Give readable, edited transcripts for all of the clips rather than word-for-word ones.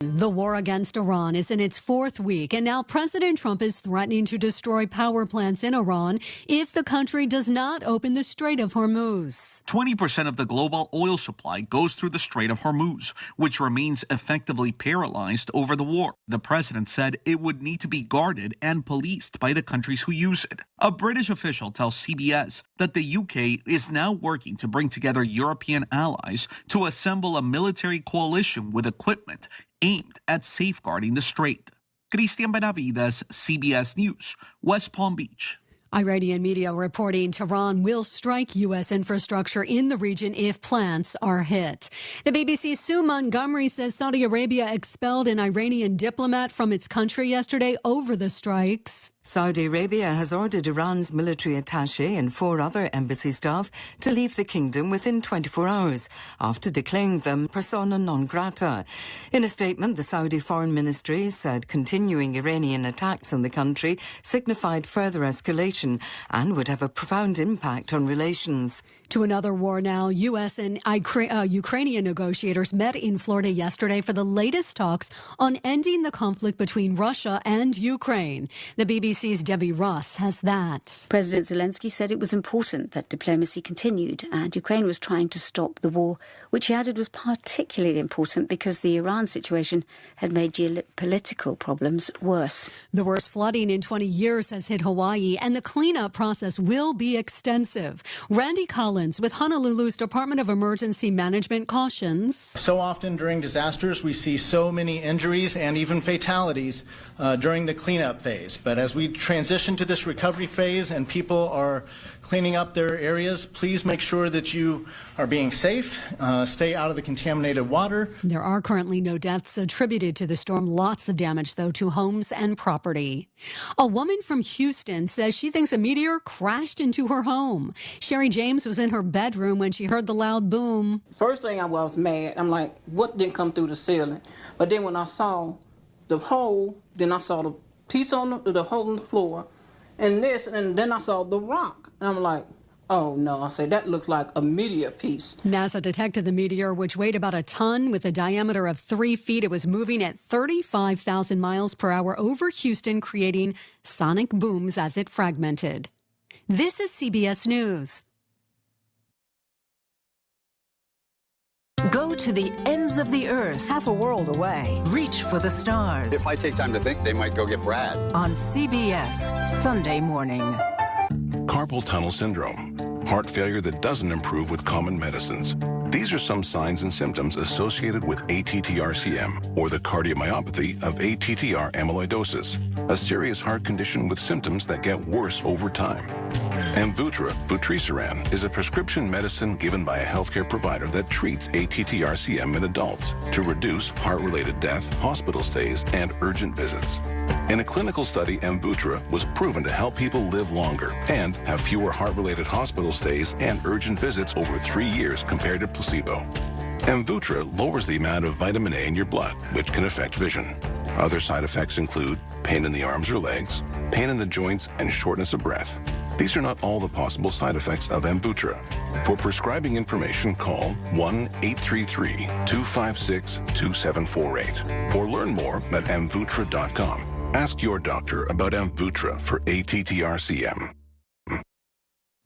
The war against Iran is in its fourth week, and now President Trump is threatening to destroy power plants in Iran if the country does not open the Strait of Hormuz. 20% of the global oil supply goes through the Strait of Hormuz, which remains effectively paralyzed over the war. The president said it would need to be guarded and policed by the countries who use it. A British official tells CBS that the UK is now working to bring together European allies to assemble a military coalition with equipment aimed at safeguarding the strait. Christian Benavides, CBS News, West Palm Beach. Iranian media reporting Tehran will strike U.S. infrastructure in the region if plants are hit. The BBC's Sue Montgomery says Saudi Arabia expelled an Iranian diplomat from its country yesterday over the strikes. Saudi Arabia has ordered Iran's military attaché and 4 other embassy staff to leave the kingdom within 24 hours after declaring them persona non grata. In a statement, the Saudi Foreign Ministry said continuing Iranian attacks on the country signified further escalation and would have a profound impact on relations. To another war now, U.S. and Ukrainian negotiators met in Florida yesterday for the latest talks on ending the conflict between Russia and Ukraine. The BBC's Debbie Ross has that. President Zelensky said it was important that diplomacy continued and Ukraine was trying to stop the war, which he added was particularly important because the Iran situation had made geopolitical problems worse. The worst flooding in 20 years has hit Hawaii, and the cleanup process will be extensive. Randy Collins with Honolulu's Department of Emergency Management cautions. So often during disasters, we see so many injuries and even fatalities during the cleanup phase. But as we transition to this recovery phase and people are cleaning up their areas, please make sure that you are being safe, stay out of the contaminated water. There are currently no deaths attributed to the storm. Lots of damage, though, to homes and property. A woman from Houston says she thinks a meteor crashed into her home. Sherry James was in her bedroom when she heard the loud boom. First thing I was mad. I'm like, what didn't come through the ceiling? But then when I saw the hole, then I saw the piece on the hole in the floor, and then I saw the rock. And I'm like, oh no, I said, that looked like a meteor piece. NASA detected the meteor, which weighed about a ton with a diameter of 3 feet. It was moving at 35,000 miles per hour over Houston, creating sonic booms as it fragmented. This is CBS News. Go to the ends of the earth, half a world away. Reach for the stars. If I take time to think, they might go get Brad. On CBS, Sunday morning. Carpal tunnel syndrome, heart failure that doesn't improve with common medicines. These are some signs and symptoms associated with ATTR-CM, or the cardiomyopathy of ATTR amyloidosis, a serious heart condition with symptoms that get worse over time. Amvuttra, vutrisiran, is a prescription medicine given by a healthcare provider that treats ATTR-CM in adults to reduce heart-related death, hospital stays, and urgent visits. In a clinical study, Amvuttra was proven to help people live longer and have fewer heart-related hospital stays and urgent visits over 3 years compared to placebo. Amvuttra lowers the amount of vitamin A in your blood, which can affect vision. Other side effects include pain in the arms or legs, pain in the joints, and shortness of breath. These are not all the possible side effects of Amvuttra. For prescribing information, call 1-833-256-2748 or learn more at amvuttra.com. Ask your doctor about Amvuttra for ATTR-CM.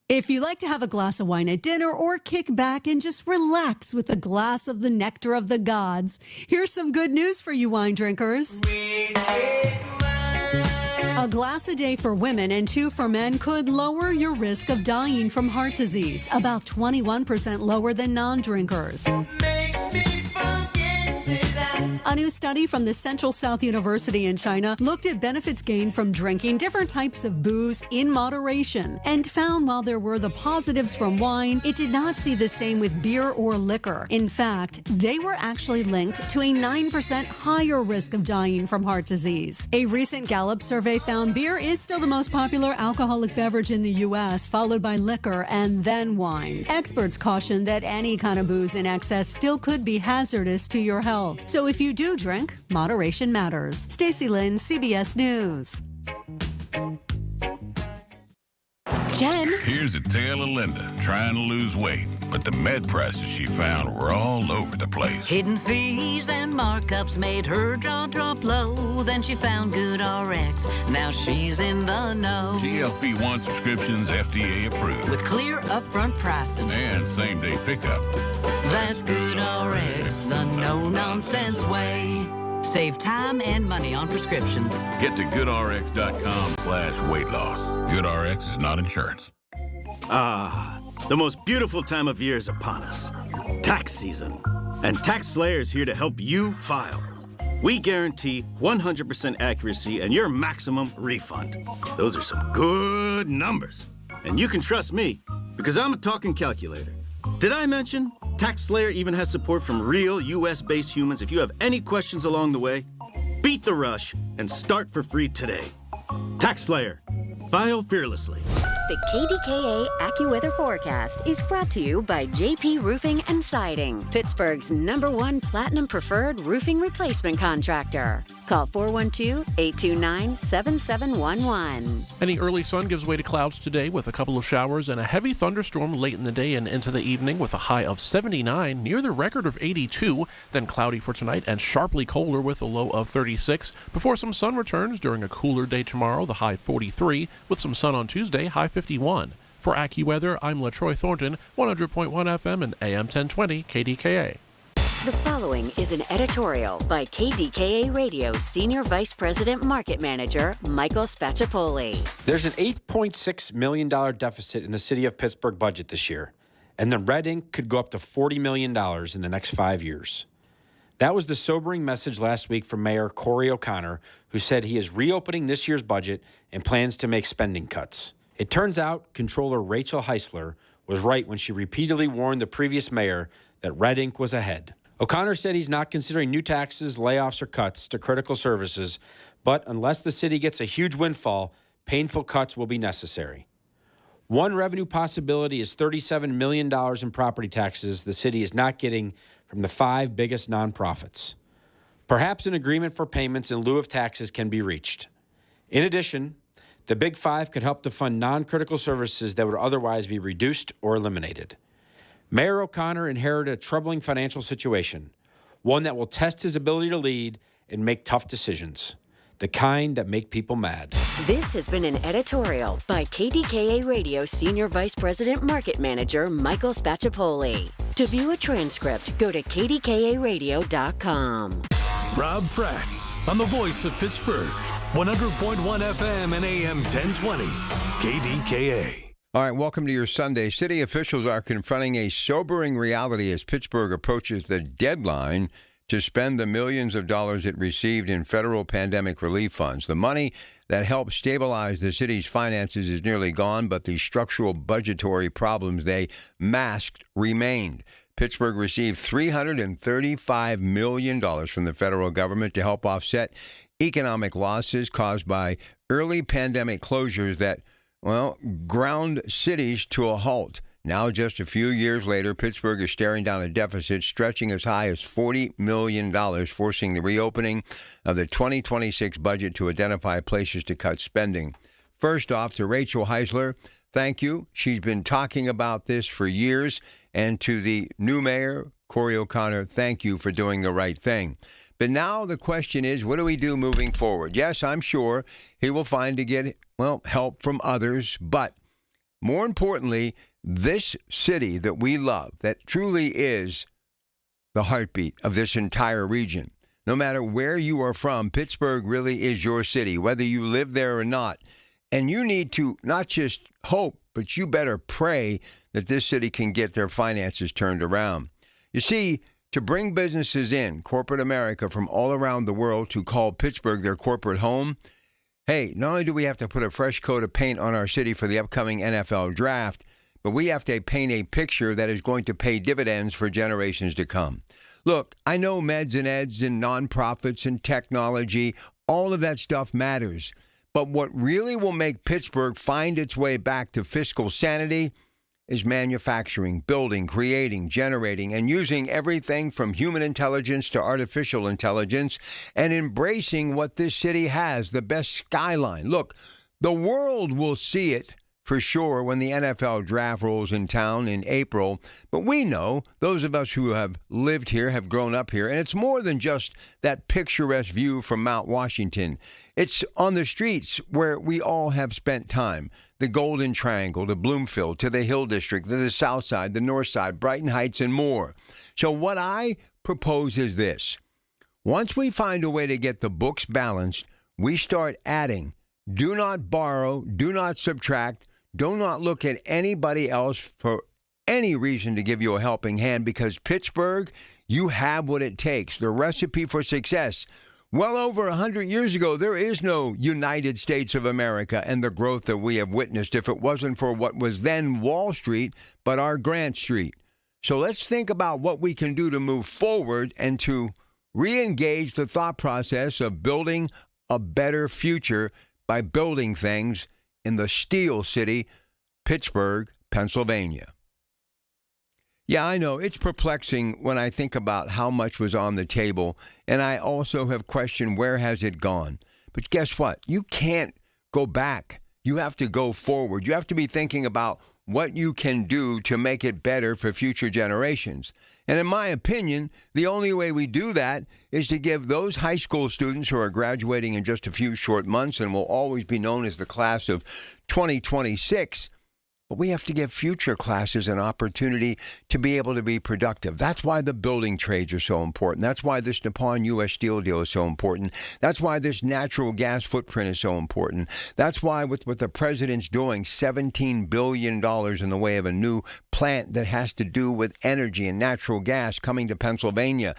If you like to have a glass of wine at dinner or kick back and just relax with a glass of the nectar of the gods, here's some good news for you wine drinkers. A glass a day for women and 2 for men could lower your risk of dying from heart disease, about 21% lower than non-drinkers. A new study from the Central South University in China looked at benefits gained from drinking different types of booze in moderation and found while there were the positives from wine, it did not see the same with beer or liquor. In fact, they were actually linked to a 9% higher risk of dying from heart disease. A recent Gallup survey found beer is still the most popular alcoholic beverage in the U.S., followed by liquor and then wine. Experts caution that any kind of booze in excess still could be hazardous to your health. So if you do drink, moderation matters. Stacey Lynn, CBS News. Jen. Here's a tale of Linda trying to lose weight. but the med prices she found were all over the place. Hidden fees and markups made her jaw drop low. Then she found GoodRx. Now she's in the know. GLP-1 subscriptions FDA approved. With clear upfront pricing. And same-day pickup. That's GoodRx, the no-nonsense way. Save time and money on prescriptions. Get to goodrx.com/weight loss. GoodRx is not insurance. Ah, the most beautiful time of year is upon us. Tax season. And TaxSlayer is here to help you file. We guarantee 100% accuracy and your maximum refund. Those are some good numbers. And you can trust me, because I'm a talking calculator. Did I mention TaxSlayer even has support from real U.S.-based humans? If you have any questions along the way, beat the rush and start for free today. TaxSlayer. File fearlessly. The KDKA AccuWeather forecast is brought to you by JP Roofing and Siding, Pittsburgh's #1 Platinum Preferred Roofing Replacement Contractor. Call 412-829-7711. Any early sun gives way to clouds today with a couple of showers and a heavy thunderstorm late in the day and into the evening with a high of 79, near the record of 82. Then cloudy for tonight and sharply colder with a low of 36. Before some sun returns during a cooler day tomorrow, the high 43, with some sun on Tuesday, high 51. For AccuWeather, I'm LaTroy Thornton, 100.1 FM and AM 1020 KDKA. The following is an editorial by KDKA Radio Senior Vice President Market Manager Michael Spacciapoli. There's an $8.6 million deficit in the city of Pittsburgh budget this year, and the red ink could go up to $40 million in the next 5 years. That was the sobering message last week from Mayor Corey O'Connor, who said he is reopening this year's budget and plans to make spending cuts. It turns out Comptroller Rachel Heisler was right when she repeatedly warned the previous mayor that red ink was ahead. O'Connor said he's not considering new taxes, layoffs, or cuts to critical services, but unless the city gets a huge windfall, painful cuts will be necessary. One revenue possibility is $37 million in property taxes the city is not getting from the 5 biggest nonprofits. Perhaps an agreement for payments in lieu of taxes can be reached. In addition, the Big 5 could help to fund non-critical services that would otherwise be reduced or eliminated. Mayor O'Connor inherited a troubling financial situation, one that will test his ability to lead and make tough decisions, the kind that make people mad. This has been an editorial by KDKA Radio Senior Vice President Market Manager Michael Spacciapoli. To view a transcript, go to kdkaradio.com. Rob Fracks on the voice of Pittsburgh, 100.1 FM and AM 1020, KDKA. All right, welcome to your Sunday. City officials are confronting a sobering reality as Pittsburgh approaches the deadline to spend the millions of dollars it received in federal pandemic relief funds. The money that helped stabilize the city's finances is nearly gone, but the structural budgetary problems they masked remained. Pittsburgh received $335 million from the federal government to help offset economic losses caused by early pandemic closures that ground cities to a halt. Now, just a few years later, Pittsburgh is staring down a deficit stretching as high as $40 million, forcing the reopening of the 2026 budget to identify places to cut spending. First off, to Rachel Heisler, thank you. She's been talking about this for years. And to the new mayor, Corey O'Connor, thank you for doing the right thing. But now the question is, what do we do moving forward? Yes, I'm sure he will find to get, help from others. But more importantly, this city that we love, that truly is the heartbeat of this entire region. No matter where you are from, Pittsburgh really is your city, whether you live there or not. And you need to not just hope, but you better pray that this city can get their finances turned around. You see, to bring businesses in, corporate America from all around the world to call Pittsburgh their corporate home, hey, not only do we have to put a fresh coat of paint on our city for the upcoming NFL draft, but we have to paint a picture that is going to pay dividends for generations to come. Look, I know meds and eds and nonprofits and technology, all of that stuff matters. But what really will make Pittsburgh find its way back to fiscal sanity is manufacturing, building, creating, generating, and using everything from human intelligence to artificial intelligence and embracing what this city has, the best skyline. Look, the world will see it for sure when the NFL draft rolls in town in April. But we know, those of us who have lived here, have grown up here, and it's more than just that picturesque view from Mount Washington. It's on the streets where we all have spent time. The Golden Triangle, to Bloomfield, to the Hill District, to the South Side, the North Side, Brighton Heights, and more. So what I propose is this. Once we find a way to get the books balanced, we start adding. Do not borrow, do not subtract, do not look at anybody else for any reason to give you a helping hand, because Pittsburgh, you have what it takes. The recipe for success. Well over 100 years ago, there is no United States of America and the growth that we have witnessed if it wasn't for what was then Wall Street, but our Grant Street. So let's think about what we can do to move forward and to re-engage the thought process of building a better future by building things in the Steel City, Pittsburgh, Pennsylvania. Yeah, I know, it's perplexing when I think about how much was on the table, and I also have questioned where has it gone. But guess what? You can't go back. You have to go forward. You have to be thinking about what you can do to make it better for future generations. And in my opinion, the only way we do that is to give those high school students who are graduating in just a few short months and will always be known as the class of 2026, but we have to give future classes an opportunity to be able to be productive. That's why the building trades are so important. That's why this Nippon U.S. Steel deal is so important. That's why this natural gas footprint is so important. That's why with what the president's doing, $17 billion in the way of a new plant that has to do with energy and natural gas coming to Pennsylvania.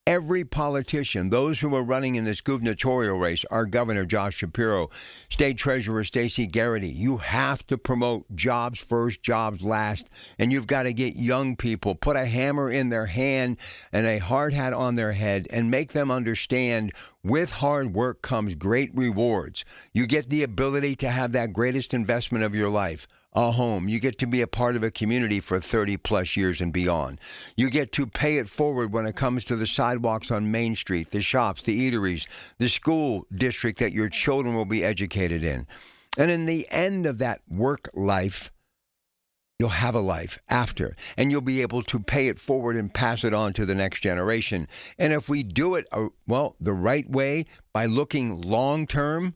Every politician, those who are running in this gubernatorial race, our Governor Josh Shapiro, State Treasurer Stacey Garrity, you have to promote jobs first, jobs last, and you've got to get young people, put a hammer in their hand and a hard hat on their head and make them understand with hard work comes great rewards. You get the ability to have that greatest investment of your life, a home. You get to be a part of a community for 30 plus years and beyond. You get to pay it forward when it comes to the sidewalks on Main Street, the shops, the eateries, the school district that your children will be educated in. And in the end of that work life, you'll have a life after, and you'll be able to pay it forward and pass it on to the next generation. And if we do it, the right way, by looking long term,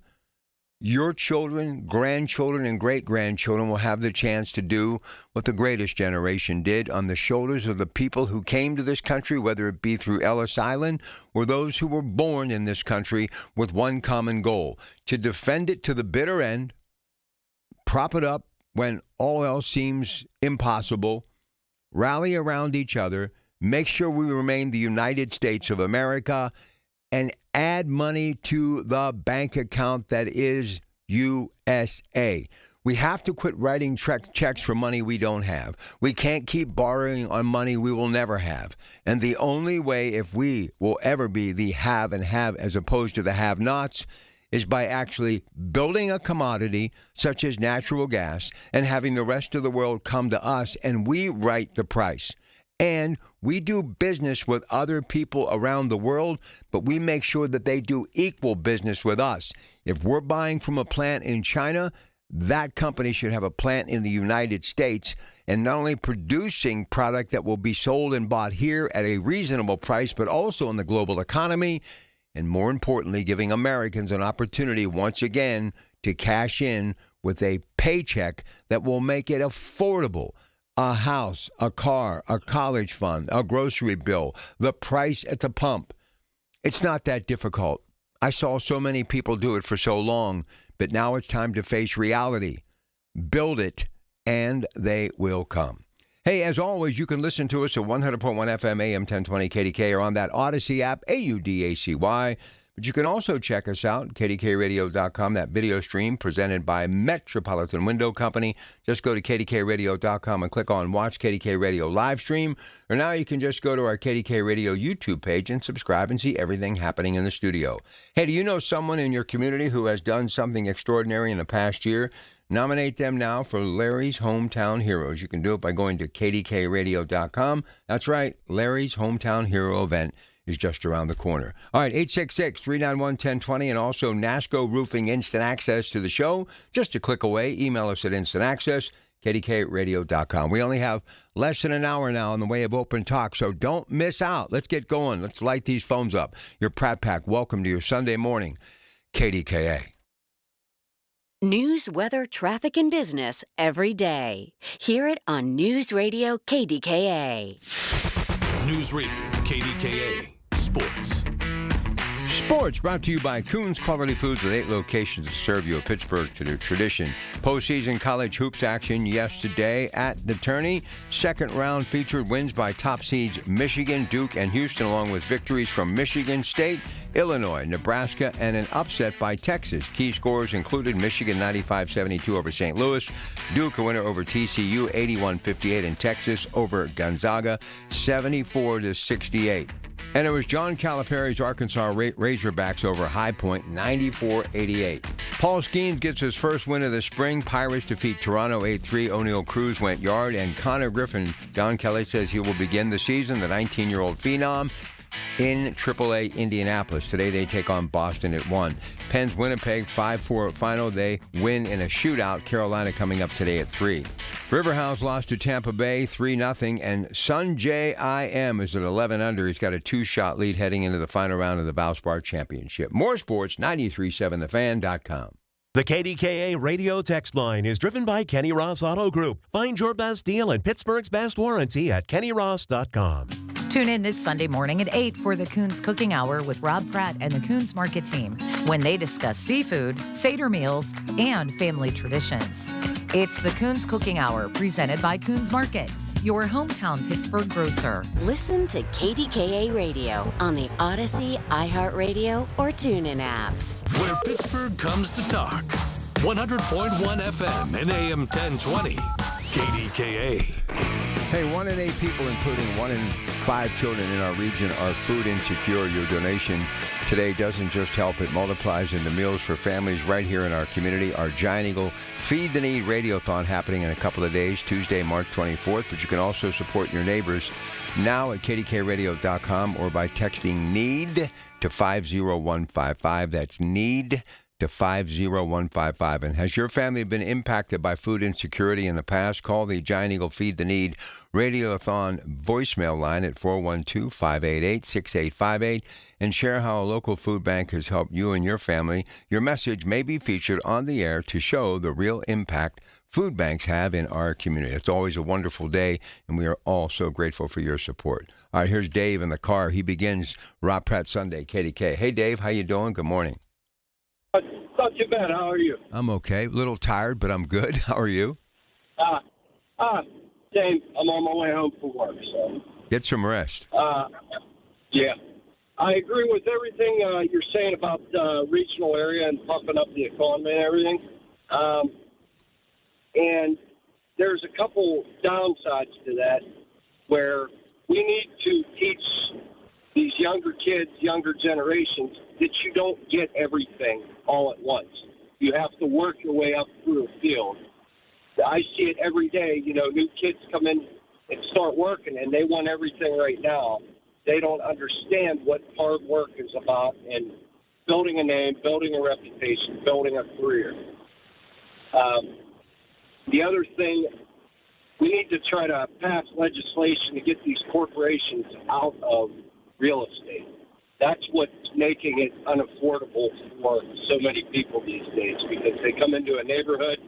your children, grandchildren, and great-grandchildren will have the chance to do what the greatest generation did on the shoulders of the people who came to this country, whether it be through Ellis Island or those who were born in this country with one common goal, to defend it to the bitter end, prop it up when all else seems impossible, rally around each other, make sure we remain the United States of America, and add money to the bank account that is USA. We have to quit writing checks for money we don't have. We can't keep borrowing on money we will never have. And the only way, if we will ever be the have and have as opposed to the have-nots, is by actually building a commodity such as natural gas and having the rest of the world come to us and we write the price. And we do business with other people around the world, but we make sure that they do equal business with us. If we're buying from a plant in China, that company should have a plant in the United States and not only producing product that will be sold and bought here at a reasonable price, but also in the global economy, and more importantly, giving Americans an opportunity once again to cash in with a paycheck that will make it affordable. A house, a car, a college fund, a grocery bill, the price at the pump. It's not that difficult. I saw so many people do it for so long, but now it's time to face reality. Build it, and they will come. Hey, as always, you can listen to us at 100.1 FM, AM 1020 KDK, or on that Odyssey app, AUDACY. But you can also check us out, KDKRadio.com, that video stream presented by Metropolitan Window Company. Just go to KDKRadio.com and click on Watch KDK Radio Livestream. Or now you can just go to our KDK Radio YouTube page and subscribe and see everything happening in the studio. Hey, do you know someone in your community who has done something extraordinary in the past year? Nominate them now for Larry's Hometown Heroes. You can do it by going to KDKRadio.com. That's right, Larry's Hometown Hero event is just around the corner. All right, 866-391-1020, and also NASCO Roofing Instant Access to the show. Just a click away. Email us at instantAccess, KDKA-radio.com. We only have less than an hour now in the way of open talk, so don't miss out. Let's get going. Let's light these phones up. Your Pratt Pack, welcome to your Sunday morning, KDKA. News, weather, traffic, and business every day. Hear it on News Radio KDKA. News Radio KDKA Sports. Sports brought to you by Coons Quality Foods with 8 locations to serve you a Pittsburgh to the tradition. Postseason college hoops action yesterday at the tourney. Second round featured wins by top seeds Michigan, Duke, and Houston, along with victories from Michigan State, Illinois, Nebraska, and an upset by Texas. Key scores included Michigan 95-72 over St. Louis, Duke a winner over TCU 81-58, and Texas over Gonzaga 74-68. And it was John Calipari's Arkansas Razorbacks over High Point, 94-88. Paul Skeens gets his first win of the spring. Pirates defeat Toronto 8-3. O'Neal Cruz went yard. And Connor Griffin, Don Kelly says he will begin the season, the 19-year-old phenom, in AAA Indianapolis. Today they take on Boston at 1. Penn's Winnipeg 5-4 final. They win in a shootout. Carolina coming up today at 3. Riverhouse lost to Tampa Bay 3-0, and Sunjay I.M. is at 11 under. He's got a 2-shot lead heading into the final round of the Valspar Championship. More sports, 93.7thefan.com. The KDKA radio text line is driven by Kenny Ross Auto Group. Find your best deal and Pittsburgh's best warranty at kennyross.com. Tune in this Sunday morning at 8 for the Coons Cooking Hour with Rob Pratt and the Coons Market team when they discuss seafood, Seder meals, and family traditions. It's the Coons Cooking Hour presented by Coons Market, your hometown Pittsburgh grocer. Listen to KDKA Radio on the Odyssey, iHeartRadio, or TuneIn apps. Where Pittsburgh comes to talk. 100.1 FM and AM 1020. KDKA. Hey, 1 in 8 people, including 1 in 5 children in our region, are food insecure. Your donation today doesn't just help, it multiplies into meals for families right here in our community. Our Giant Eagle Feed the Need Radiothon happening in a couple of days, Tuesday, March 24th. But you can also support your neighbors now at kdkradio.com or by texting NEED to 50155. That's NEED to 50155. And has your family been impacted by food insecurity in the past? Call the Giant Eagle Feed the Need Radiothon voicemail line at 412-588-6858 and share how a local food bank has helped you and your family. Your message may be featured on the air to show the real impact food banks have in our community. It's always a wonderful day, and we are all so grateful for your support. All right, here's Dave in the car. He begins Rob Pratt Sunday, KDK. Hey, Dave, how you doing? Good morning. Not too bad. How are you? I'm okay. A little tired, but I'm good. How are you? Same. I'm on my way home from work, so. Get some rest. Yeah. I agree with everything you're saying about the regional area and pumping up the economy and everything. And there's a couple downsides to that where we need to teach these younger kids, younger generations, that you don't get everything all at once. You have to work your way up through a field. I see it every day. You know, new kids come in and start working, and they want everything right now. They don't understand what hard work is about and building a name, building a reputation, building a career. The other thing, we need to try to pass legislation to get these corporations out of real estate. That's what's making it unaffordable for so many people these days, because they come into a neighborhood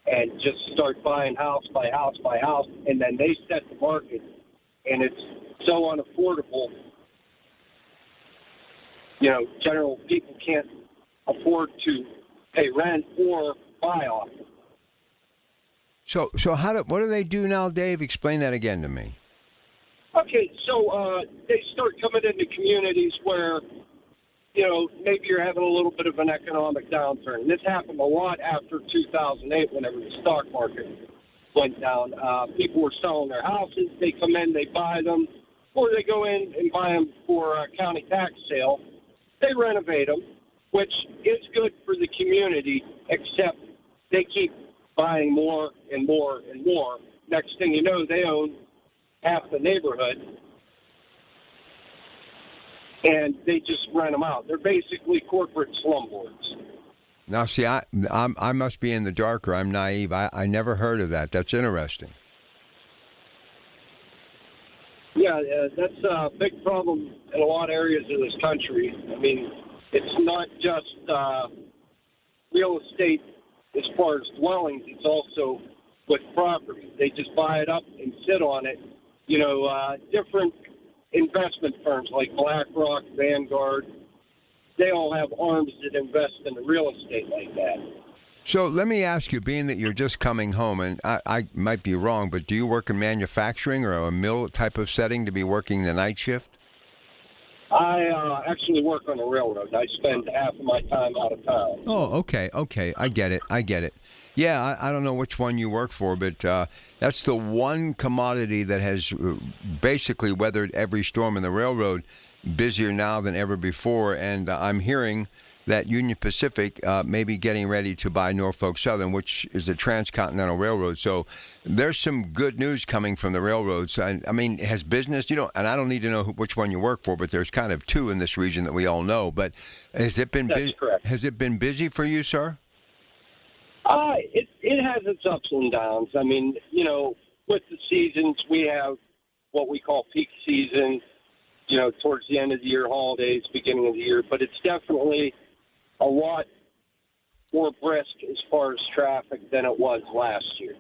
and just start buying house by house by house, and then they set the market, and it's so unaffordable. You know, general people can't afford to pay rent or buy off it. So what do they do now, Dave? Explain that again to me. Okay, so they start coming into communities where, you know, maybe you're having a little bit of an economic downturn. This happened a lot after 2008 whenever the stock market went down. People were selling their houses. They come in, they buy them, or they go in and buy them for a county tax sale. They renovate them, which is good for the community, except they keep buying more and more and more. Next thing you know, they own half the neighborhood. and they just rent them out. They're basically corporate slumlords. Now, see, I must be in the darker. I'm naive. I never heard of that. That's interesting. Yeah, that's a big problem in a lot of areas of this country. I mean, it's not just real estate as far as dwellings. It's also with property. They just buy it up and sit on it. You know, different investment firms like BlackRock, Vanguard, they all have arms that invest in the real estate like that. So let me ask you, being that you're just coming home, and I might be wrong, but do you work in manufacturing or a mill type of setting to be working the night shift? I actually work on the railroad. I spend half of my time out of town. Oh, okay. I get it. Yeah, I don't know which one you work for, but that's the one commodity that has basically weathered every storm in the railroad, busier now than ever before. And I'm hearing that Union Pacific may be getting ready to buy Norfolk Southern, which is the transcontinental railroad. So there's some good news coming from the railroads. I mean, has business, and I don't need to know which one you work for, but there's kind of two in this region that we all know. But has it been Has it been busy for you, sir? It has its ups and downs. I mean, with the seasons, we have what we call peak season, towards the end of the year, holidays, beginning of the year. But it's definitely a lot more brisk as far as traffic than it was last year.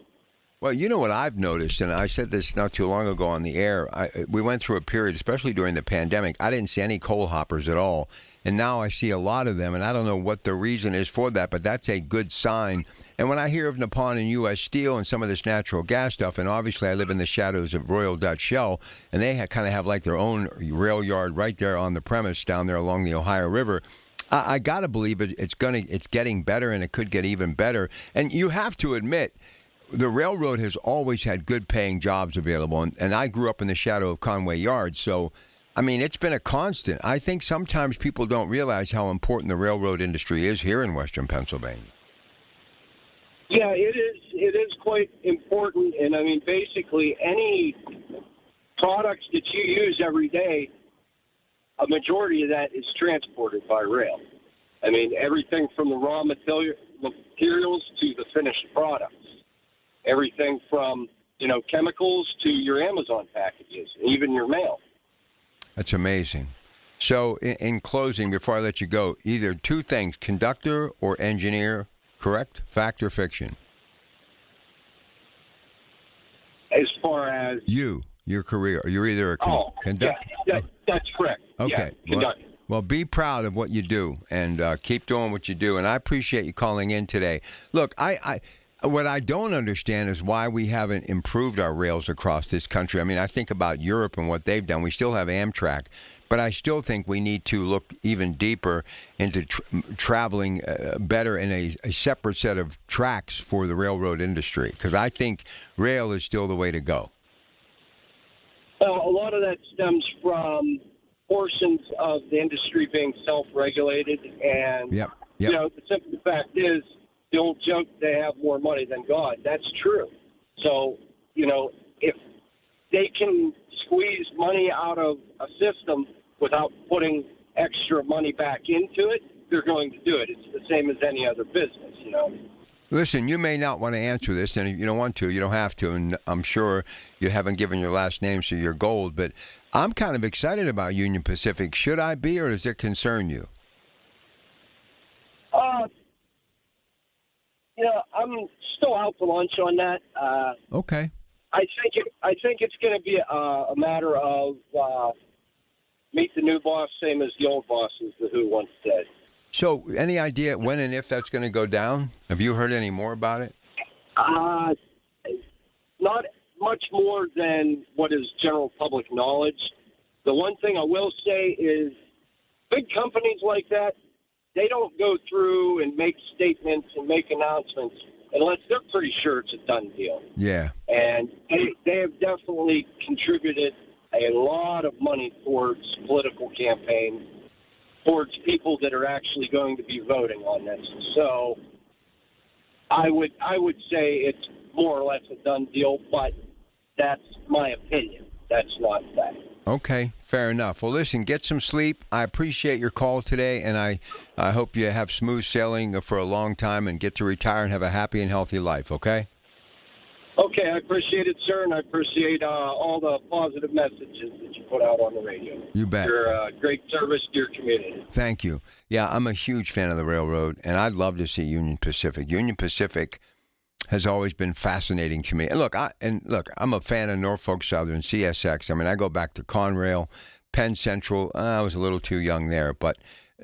Well, you know what I've noticed, and I said this not too long ago on the air, we went through a period, especially during the pandemic, I didn't see any coal hoppers at all. And now I see a lot of them, and I don't know what the reason is for that, but that's a good sign. And when I hear of Nippon and U.S. Steel and some of this natural gas stuff, and obviously I live in the shadows of Royal Dutch Shell, and they kind of have like their own rail yard right there on the premise down there along the Ohio River, I got to believe it's getting better, and it could get even better. And you have to admit, the railroad has always had good-paying jobs available, and I grew up in the shadow of Conway Yards, so, I mean, it's been a constant. I think sometimes people don't realize how important the railroad industry is here in Western Pennsylvania. Yeah, it is. It is quite important, and, I mean, basically any products that you use every day, a majority of that is transported by rail. I mean, everything from the raw materials to the finished products. Everything from, chemicals to your Amazon packages, even your mail. That's amazing. So in closing, before I let you go, either two things, conductor or engineer, correct? Fact or fiction? As far as... your career, you're either a conductor... Yeah, that's correct. Okay. Yeah, conductor. Well, be proud of what you do and keep doing what you do. And I appreciate you calling in today. Look, what I don't understand is why we haven't improved our rails across this country. I mean, I think about Europe and what they've done. We still have Amtrak, but I still think we need to look even deeper into traveling better in a separate set of tracks for the railroad industry, because I think rail is still the way to go. Well, a lot of that stems from portions of the industry being self-regulated, and the simple fact is, the old joke, they have more money than God. That's true. So, if they can squeeze money out of a system without putting extra money back into it, they're going to do it. It's the same as any other business, Listen, you may not want to answer this, and if you don't want to, you don't have to, and I'm sure you haven't given your last name, so you're gold, but I'm kind of excited about Union Pacific. Should I be, or does it concern you? I'm still out to lunch on that. Okay. I think it's going to be a matter of meet the new boss, same as the old boss, as the Who once said. So, any idea when and if that's going to go down? Have you heard any more about it? Not much more than what is general public knowledge. The one thing I will say is big companies like that, they don't go through and make statements and make announcements unless they're pretty sure it's a done deal. Yeah. And they have definitely contributed a lot of money towards political campaigns, towards people that are actually going to be voting on this. So I would say it's more or less a done deal, but that's my opinion. That's not fact. Okay, fair enough. Well, listen, get some sleep. I appreciate your call today, and I hope you have smooth sailing for a long time and get to retire and have a happy and healthy life, okay? Okay, I appreciate it, sir, and I appreciate all the positive messages that you put out on the radio. You bet. You're great service to your community. Thank you. Yeah, I'm a huge fan of the railroad, and I'd love to see Union Pacific. Union Pacific has always been fascinating to me. And look, I'm a fan of Norfolk Southern, CSX. I mean, I go back to Conrail, Penn Central. I was a little too young there, but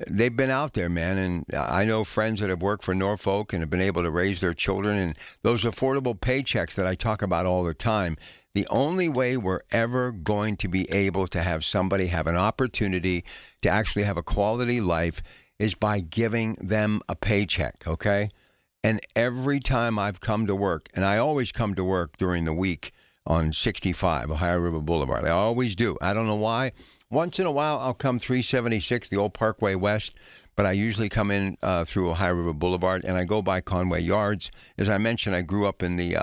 they've been out there, man. And I know friends that have worked for Norfolk and have been able to raise their children. And those affordable paychecks that I talk about all the time, the only way we're ever going to be able to have somebody have an opportunity to actually have a quality life is by giving them a paycheck, okay? And every time I've come to work, and I always come to work during the week on 65, Ohio River Boulevard. I always do. I don't know why. Once in a while, I'll come 376, the old Parkway West, but I usually come in through Ohio River Boulevard, and I go by Conway Yards. As I mentioned, I grew up in the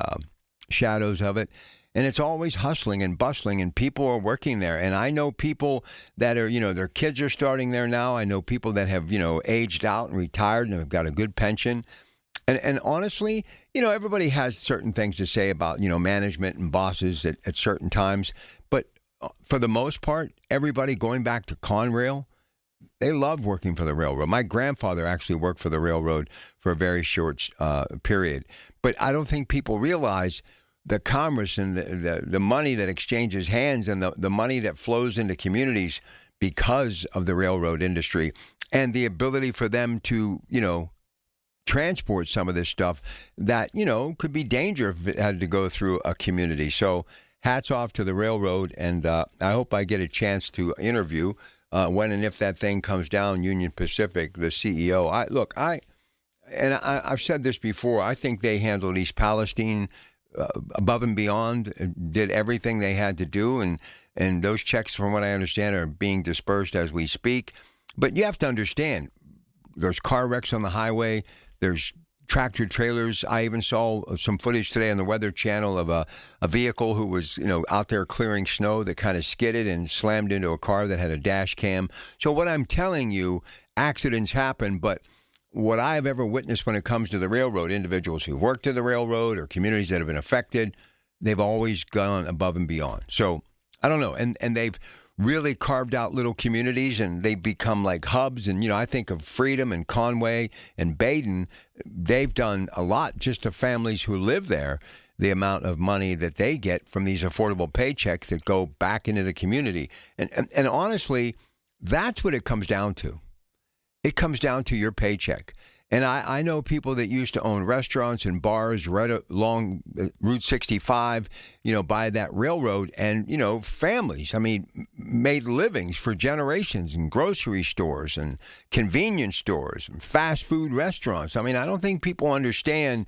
shadows of it, and it's always hustling and bustling, and people are working there. And I know people that are, their kids are starting there now. I know people that have, aged out and retired and have got a good pension. And honestly, everybody has certain things to say about, management and bosses at certain times. But for the most part, everybody going back to Conrail, they love working for the railroad. My grandfather actually worked for the railroad for a very short period. But I don't think people realize the commerce and the money that exchanges hands and the money that flows into communities because of the railroad industry and the ability for them to, transport some of this stuff that, could be dangerous if it had to go through a community. So hats off to the railroad, and I hope I get a chance to interview when and if that thing comes down, Union Pacific, the CEO. I've said this before, I think they handled East Palestine above and beyond, did everything they had to do, and those checks, from what I understand, are being dispersed as we speak. But you have to understand, there's car wrecks on the highway. There's tractor trailers. I even saw some footage today on the Weather Channel of a vehicle who was, out there clearing snow that kind of skidded and slammed into a car that had a dash cam. So what I'm telling you, accidents happen, but what I've ever witnessed when it comes to the railroad, individuals who worked at the railroad or communities that have been affected, they've always gone above and beyond. So I don't know. And they've really carved out little communities, and they become like hubs. And, I think of Freedom and Conway and Baden. They've done a lot just to families who live there, the amount of money that they get from these affordable paychecks that go back into the community. And honestly, that's what it comes down to. It comes down to your paycheck. And I know people that used to own restaurants and bars right along Route 65, by that railroad, and, families, made livings for generations in grocery stores and convenience stores and fast food restaurants. I don't think people understand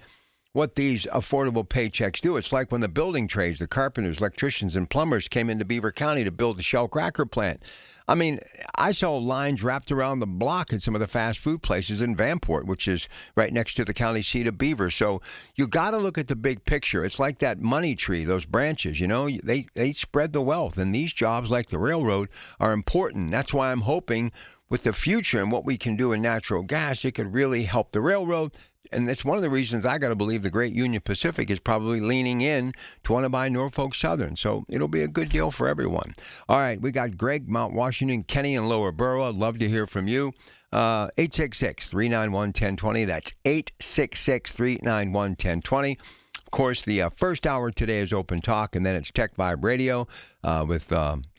what these affordable paychecks do. It's like when the building trades, the carpenters, electricians, and plumbers came into Beaver County to build the Shell cracker plant. I saw lines wrapped around the block at some of the fast food places in Vanport, which is right next to the county seat of Beaver. So you got to look at the big picture. It's like that money tree, those branches, they spread the wealth. And these jobs, like the railroad, are important. That's why I'm hoping with the future and what we can do in natural gas, it could really help the railroad. And that's one of the reasons I got to believe the great Union Pacific is probably leaning in to want to buy Norfolk Southern. So it'll be a good deal for everyone. All right, we got Greg, Mount Washington, Kenny, and Lower Borough. I'd love to hear from you. 866-391-1020. That's 866-391-1020. Of course, the first hour today is Open Talk, and then it's Tech Vibe Radio with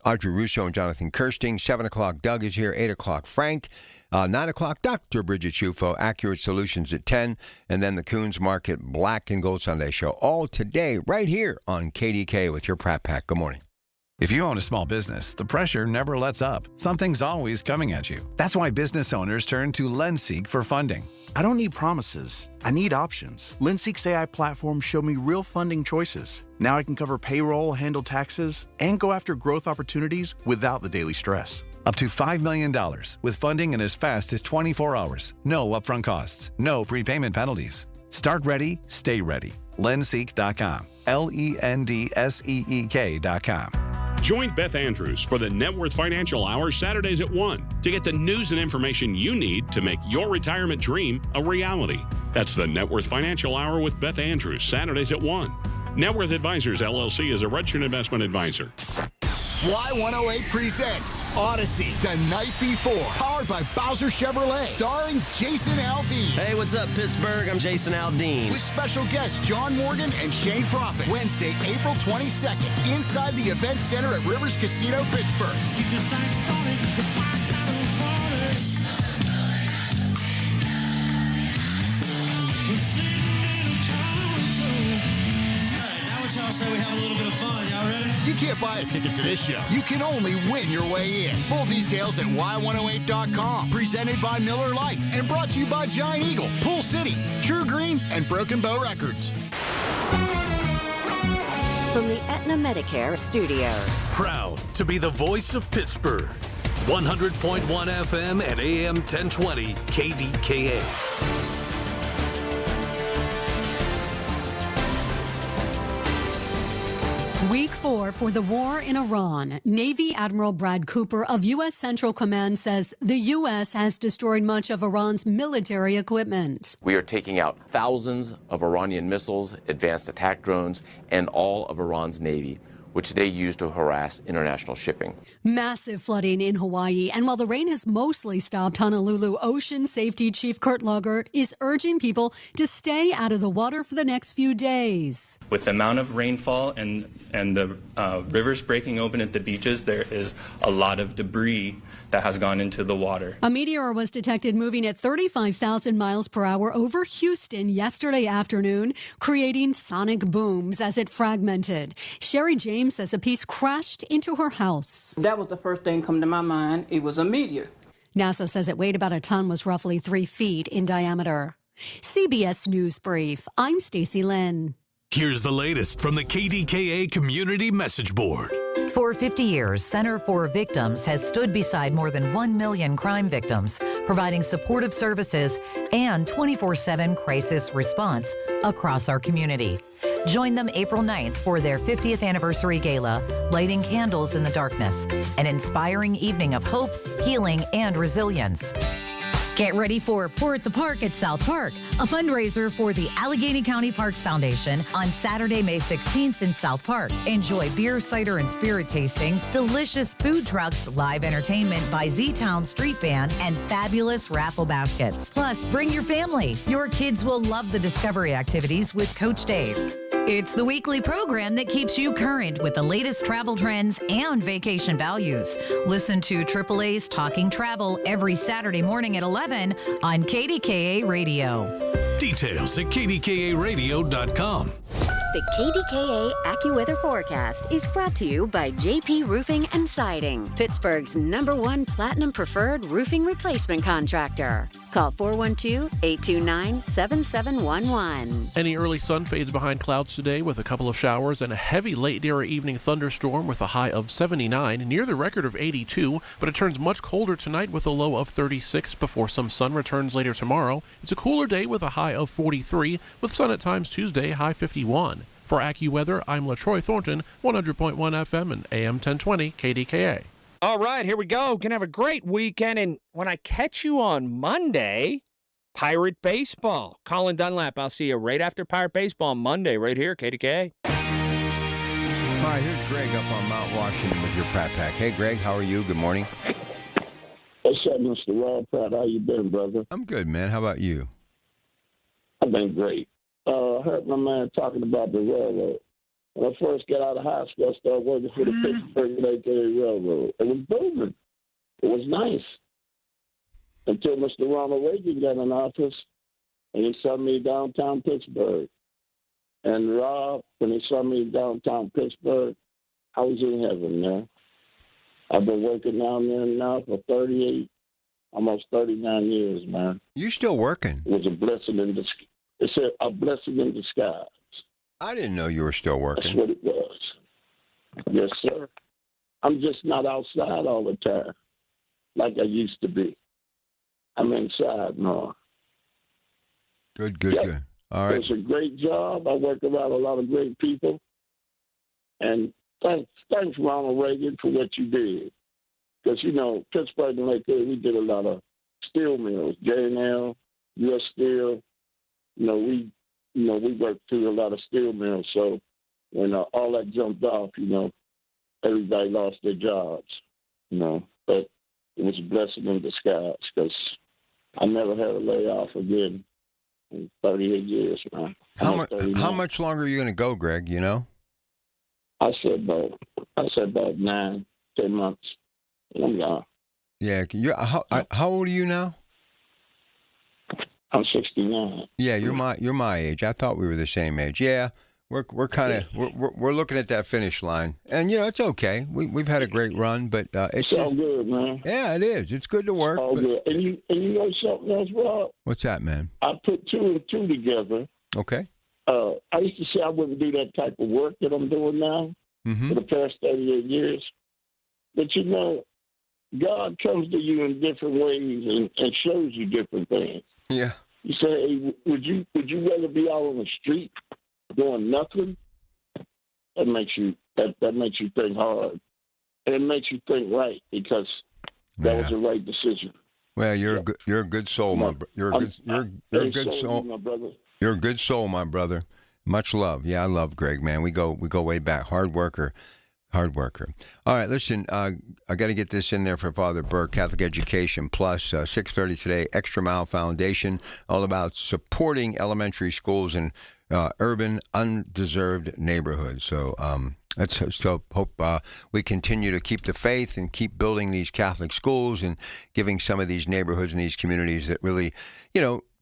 Audrey Russo and Jonathan Kirsting. 7 o'clock, Doug is here. 8 o'clock, Frank. 9 o'clock, Dr. Bridget Shufo, Accurate Solutions at 10. And then the Coons Market Black and Gold Sunday Show. All today, right here on KDK with your Pratt Pack. Good morning. If you own a small business, the pressure never lets up. Something's always coming at you. That's why business owners turn to LendSeek for funding. I don't need promises. I need options. LendSeek's AI platform showed me real funding choices. Now I can cover payroll, handle taxes, and go after growth opportunities without the daily stress. Up to $5 million with funding in as fast as 24 hours. No upfront costs. No prepayment penalties. Start ready, stay ready. LendSeek.com. LendSeek.com. Join Beth Andrews for the Net Worth Financial Hour Saturdays at 1 to get the news and information you need to make your retirement dream a reality. That's the Net Worth Financial Hour with Beth Andrews, Saturdays at 1. Net Worth Advisors, LLC is a registered investment advisor. Y108 presents Odyssey, The Night Before, powered by Bowser Chevrolet, starring Jason Aldean. Hey, what's up, Pittsburgh? I'm Jason Aldean. With special guests John Morgan and Shane Prophet. Wednesday, April 22nd, inside the Event Center at Rivers Casino, Pittsburgh. Get your start started. It's my kind of party. We're sitting in a console. All right, now what y'all say we have a little bit of fun. Y'all ready? You can't buy a ticket to this show. You can only win your way in. Full details at y108.com. Presented by Miller Lite and brought to you by Giant Eagle, Pool City, True Green, and Broken Bow Records. From the Aetna Medicare Studios. Proud to be the voice of Pittsburgh. 100.1 FM and AM 1020 KDKA. Week 4 for the war in Iran. Navy Admiral Brad Cooper of U.S. Central Command says the U.S. has destroyed much of Iran's military equipment. We are taking out thousands of Iranian missiles, advanced attack drones, and all of Iran's Navy, which they use to harass international shipping. Massive flooding in Hawaii. And while the rain has mostly stopped, Honolulu Ocean Safety Chief Kurt Lager is urging people to stay out of the water for the next few days. With the amount of rainfall and the rivers breaking open at the beaches, there is a lot of debris that has gone into the water. A meteor was detected moving at 35,000 miles per hour over Houston yesterday afternoon, creating sonic booms as it fragmented. Sherry James says a piece crashed into her house. That was the first thing come to my mind. It was a meteor. NASA says it weighed about a ton, was roughly 3 feet in diameter. CBS News Brief. I'm Stacey Lynn. Here's the latest from the KDKA Community Message Board. For 50 years, Center for Victims has stood beside more than 1 million crime victims, providing supportive services and 24/7 crisis response across our community. Join them April 9th for their 50th anniversary gala, lighting candles in the darkness, an inspiring evening of hope, healing, and resilience. Get ready for Pour at the Park at South Park, a fundraiser for the Allegheny County Parks Foundation on Saturday, May 16th in South Park. Enjoy beer, cider, and spirit tastings, delicious food trucks, live entertainment by Z-Town Street Band, and fabulous raffle baskets. Plus, bring your family. Your kids will love the discovery activities with Coach Dave. It's the weekly program that keeps you current with the latest travel trends and vacation values. Listen to AAA's Talking Travel every Saturday morning at 11 on KDKA Radio. Details at kdkaradio.com. The KDKA AccuWeather forecast is brought to you by JP Roofing and Siding, Pittsburgh's #1 Platinum Preferred Roofing Replacement Contractor. Call 412-829-7711. Any early sun fades behind clouds today with a couple of showers and a heavy late day or evening thunderstorm with a high of 79, near the record of 82, but it turns much colder tonight with a low of 36 before some sun returns later tomorrow. It's a cooler day with a high of 43, with sun at times Tuesday, high 51. For AccuWeather, I'm LaTroy Thornton, 100.1 FM and AM 1020 KDKA. All right, here we go. Gonna have a great weekend. And when I catch you on Monday, Pirate Baseball. Colin Dunlap, I'll see you right after Pirate Baseball on Monday, right here, KDKA. All right, here's Greg up on Mount Washington with your Pratt Pack. Hey, Greg, how are you? Good morning. What's up, Mr. Rob Pratt? How you been, brother? I'm good, man. How about you? I've been great. I heard my man talking about the railroad. When I first got out of high school, I started working for the Pittsburgh Railroad. It was booming. It was nice. Until Mr. Ronald Reagan got in office, and he sent me downtown Pittsburgh. And Rob, when he sent me downtown Pittsburgh, I was in heaven, man. I've been working down there now for 38, almost 39 years, man. You still working? It was a blessing in disguise. It's a blessing in disguise. I didn't know you were still working. That's what it was. Yes, sir. I'm just not outside all the time like I used to be. I'm inside now. Good. All right. It's a great job. I work around a lot of great people. And thanks, Ronald Reagan, for what you did. Because, Pittsburgh and Lake Hood, we did a lot of steel mills, J&L, U.S. Steel. We worked through a lot of steel mills. So when all that jumped off, everybody lost their jobs, But it was a blessing in disguise because I never had a layoff again in 38 years now. How much longer are you going to go, Greg, I said about 9, 10 months. I'm gone. Yeah. How old are you now? I'm 69. Yeah, you're my age. I thought we were the same age. Yeah, we're kind of we're looking at that finish line, and it's okay. We've had a great run, but it's all good, man. Yeah, it is. It's good to work. All good. And you know something else, Rob? What's that, man? I put 2 and 2 together. Okay. I used to say I wouldn't do that type of work that I'm doing now for the past 38 years, but God comes to you in different ways and shows you different things. Yeah. You say, hey, would you rather be out on the street doing nothing? That makes you think hard, and it makes you think right because that was the right decision. Well, you're a good soul, my brother. You're a good soul, my brother. You're a good soul, my brother. Much love. Yeah, I love Greg, man. We go way back. Hard worker. All right, listen, I got to get this in there for Father Burke, Catholic Education Plus, 6:30 today, Extra Mile Foundation, all about supporting elementary schools in urban, undeserved neighborhoods. So let's hope we continue to keep the faith and keep building these Catholic schools and giving some of these neighborhoods and these communities that really,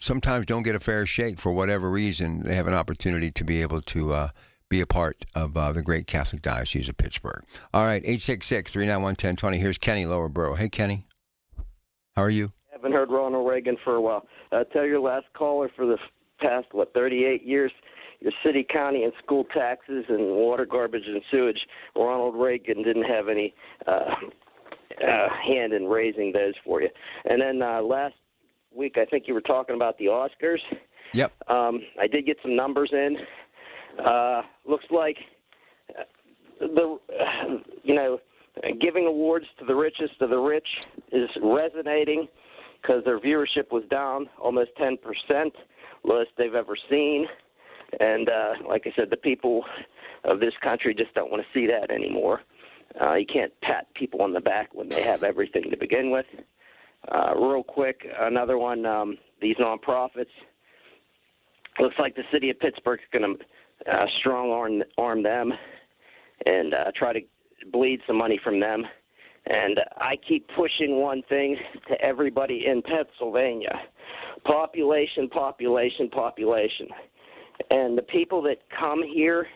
sometimes don't get a fair shake for whatever reason. They have an opportunity to be able to be a part of the great Catholic Diocese of Pittsburgh. All right, 866-391-1020. Here's Kenny, Lower Borough. Hey, Kenny. How are you? I haven't heard Ronald Reagan for a while. Tell your last caller for the past, 38 years, your city, county, and school taxes and water, garbage, and sewage, Ronald Reagan didn't have any hand in raising those for you. And then last week, I think you were talking about the Oscars. Yep. I did get some numbers in. Looks like giving awards to the richest of the rich is resonating because their viewership was down almost 10%, lowest they've ever seen. And like I said, the people of this country just don't want to see that anymore. You can't pat people on the back when they have everything to begin with. Real quick, another one, these nonprofits. Looks like the city of Pittsburgh is going to strong arm them and try to bleed some money from them. And I keep pushing one thing to everybody in Pennsylvania. Population. And the people that come here,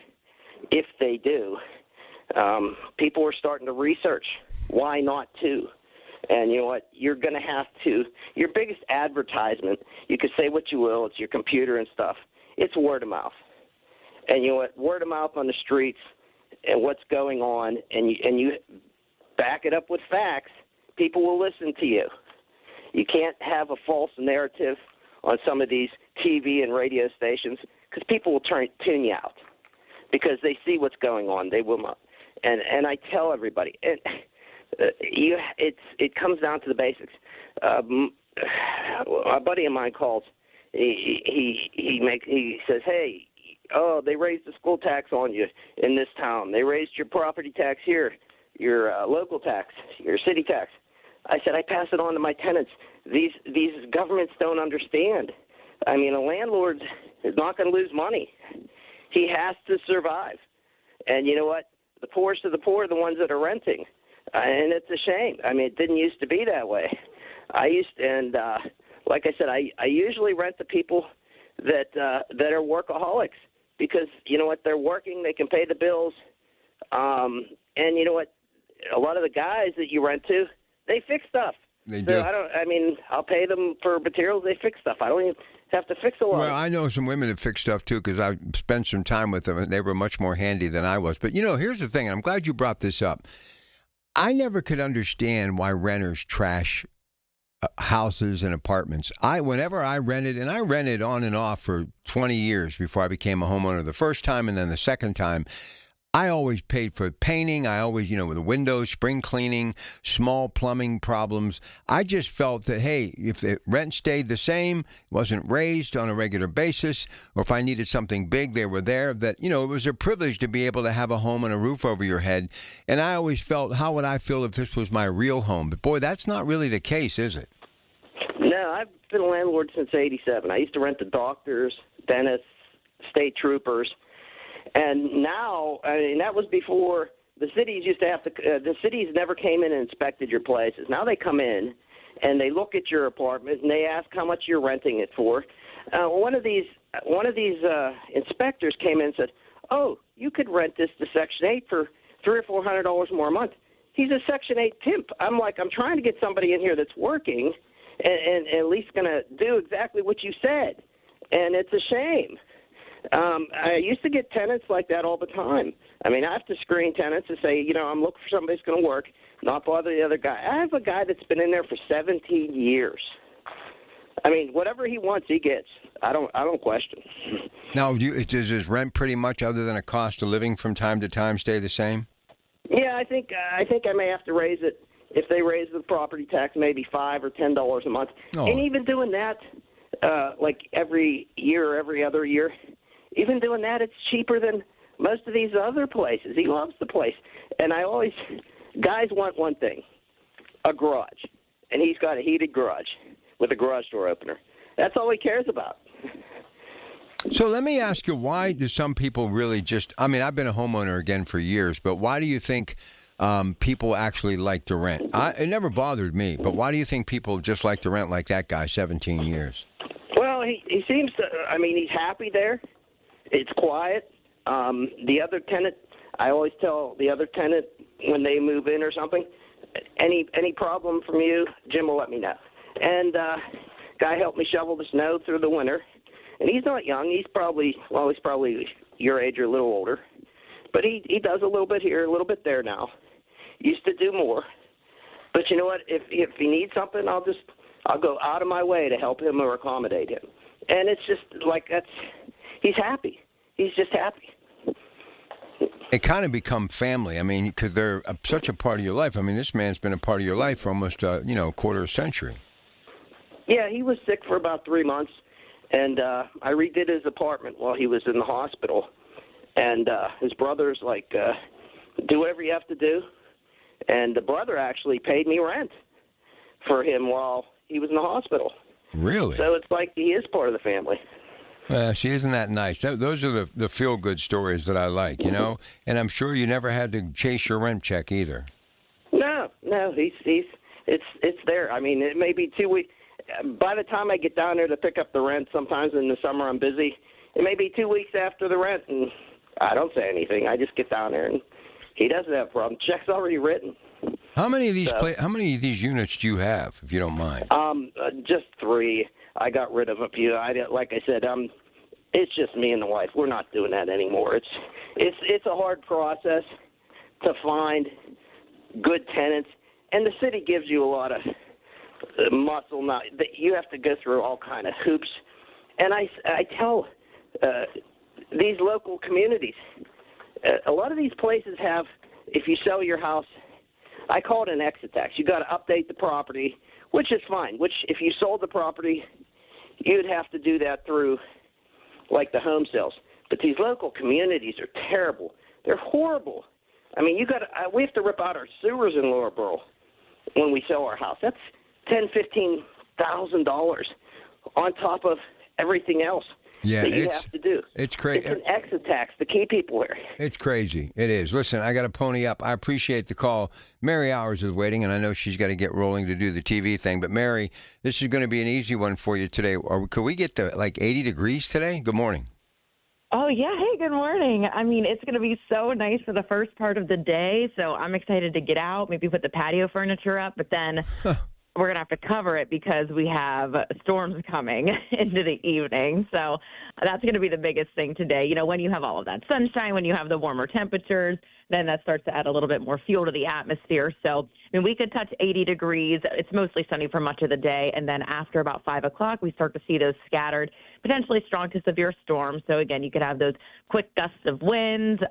if they do, people are starting to research why not to. And you know what? You're going to have to. Your biggest advertisement, you could say what you will, it's your computer and stuff. It's word of mouth. And you know what? Word of mouth on the streets and what's going on, and you back it up with facts, people will listen to you. You can't have a false narrative on some of these TV and radio stations because people will tune you out because they see what's going on. They will not. And I tell everybody, and it comes down to the basics. A buddy of mine calls. He says, hey, they raised the school tax on you in this town. They raised your property tax here, your local tax, your city tax. I said, I pass it on to my tenants. These governments don't understand. I mean, a landlord is not going to lose money. He has to survive. And you know what? The poorest of the poor are the ones that are renting. And it's a shame. I mean, it didn't used to be that way. Like I said, I usually rent to people that are workaholics because, you know what, they're working, they can pay the bills. And you know what, a lot of the guys that you rent to, they fix stuff. They do. I'll pay them for materials, they fix stuff. I don't even have to fix a lot. Well, I know some women that fix stuff too because I spent some time with them and they were much more handy than I was. But, here's the thing, and I'm glad you brought this up. I never could understand why renters trash houses and apartments. Whenever I rented, and I rented on and off for 20 years before I became a homeowner the first time and then the second time, I always paid for painting. I always, with the windows, spring cleaning, small plumbing problems. I just felt that, hey, if the rent stayed the same, wasn't raised on a regular basis, or if I needed something big, they were there, that, it was a privilege to be able to have a home and a roof over your head. And I always felt, how would I feel if this was my real home? But, boy, that's not really the case, is it? No, I've been a landlord since '87. I used to rent to doctors, dentists, state troopers. And now, that was before the cities used to have to. The cities never came in and inspected your places. Now they come in, and they look at your apartment and they ask how much you're renting it for. One of these inspectors came in and said, "Oh, you could rent this to Section 8 for $300 or $400 more a month." He's a Section 8 pimp. I'm trying to get somebody in here that's working and at least going to do exactly what you said, and it's a shame. I used to get tenants like that all the time. I have to screen tenants and say, I'm looking for somebody who's going to work, not bother the other guy. I have a guy that's been in there for 17 years. Whatever he wants, he gets. I don't question. Now, does his rent pretty much, other than a cost of living from time to time, stay the same? Yeah, I think I may have to raise it. If they raise the property tax, maybe $5 or $10 a month. Oh. And even doing that, every year or every other year, even doing that, it's cheaper than most of these other places. He loves the place. And guys want one thing, a garage. And he's got a heated garage with a garage door opener. That's all he cares about. So let me ask you, why do some people really just, I've been a homeowner again for years, but why do you think people actually like to rent? It never bothered me, but why do you think people just like to rent like that guy, 17 years? Well, he seems to, he's happy there. It's quiet. The other tenant, I always tell the other tenant when they move in or something, any problem from you, Jim will let me know. And guy helped me shovel the snow through the winter. And he's not young. He's probably your age or a little older. But he does a little bit here, a little bit there now. Used to do more. But you know what? If he needs something, I'll go out of my way to help him or accommodate him. And it's just he's happy. He's just happy. It kind of become family. Because they're such a part of your life. This man's been a part of your life for almost a quarter century. Yeah, he was sick for about 3 months, and I redid his apartment while he was in the hospital. And his brother's do whatever you have to do. And the brother actually paid me rent for him while he was in the hospital. Really? So it's like he is part of the family. See, isn't that nice? Those are the feel-good stories that I like, And I'm sure you never had to chase your rent check either. No, it's there. It may be 2 weeks. By the time I get down there to pick up the rent, sometimes in the summer I'm busy. It may be 2 weeks after the rent, and I don't say anything. I just get down there, and he doesn't have a problem. Check's already written. How many of these units do you have, if you don't mind? Just 3. I got rid of a few. Like I said, it's just me and the wife. We're not doing that anymore. It's a hard process to find good tenants, and the city gives you a lot of muscle. Now you have to go through all kind of hoops, and I tell these local communities, a lot of these places have. If you sell your house, I call it an exit tax. You got to update the property, which is fine. Which, if you sold the property, you'd have to do that through, the home sales. But these local communities are terrible. They're horrible. We have to rip out our sewers in Lower Borough when we sell our house. That's $10,000-$15,000 on top of everything else. Yeah, that you have to do. It's crazy. It's an exit tax to keep people here. It's crazy. It is. Listen, I got to pony up. I appreciate the call. Mary Hours is waiting, and I know she's got to get rolling to do the TV thing. But, Mary, this is going to be an easy one for you today. Could we get to 80 degrees today? Good morning. Oh, yeah. Hey, good morning. It's going to be so nice for the first part of the day, so I'm excited to get out, maybe put the patio furniture up, but then we're going to have to cover it because we have storms coming into the evening. So that's going to be the biggest thing today. You know, when you have all of that sunshine, when you have the warmer temperatures, then that starts to add a little bit more fuel to the atmosphere. So, I mean, we could touch 80 degrees. It's mostly sunny for much of the day. And then after about 5 o'clock, we start to see those scattered, potentially strong to severe storms. So, again, you could have those quick gusts of wind,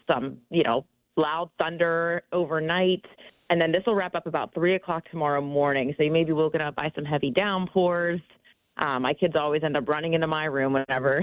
some, you know, loud thunder overnight. And then this will wrap up about 3 o'clock tomorrow morning. So you may be woken up by some heavy downpours. My kids always end up running into my room whenever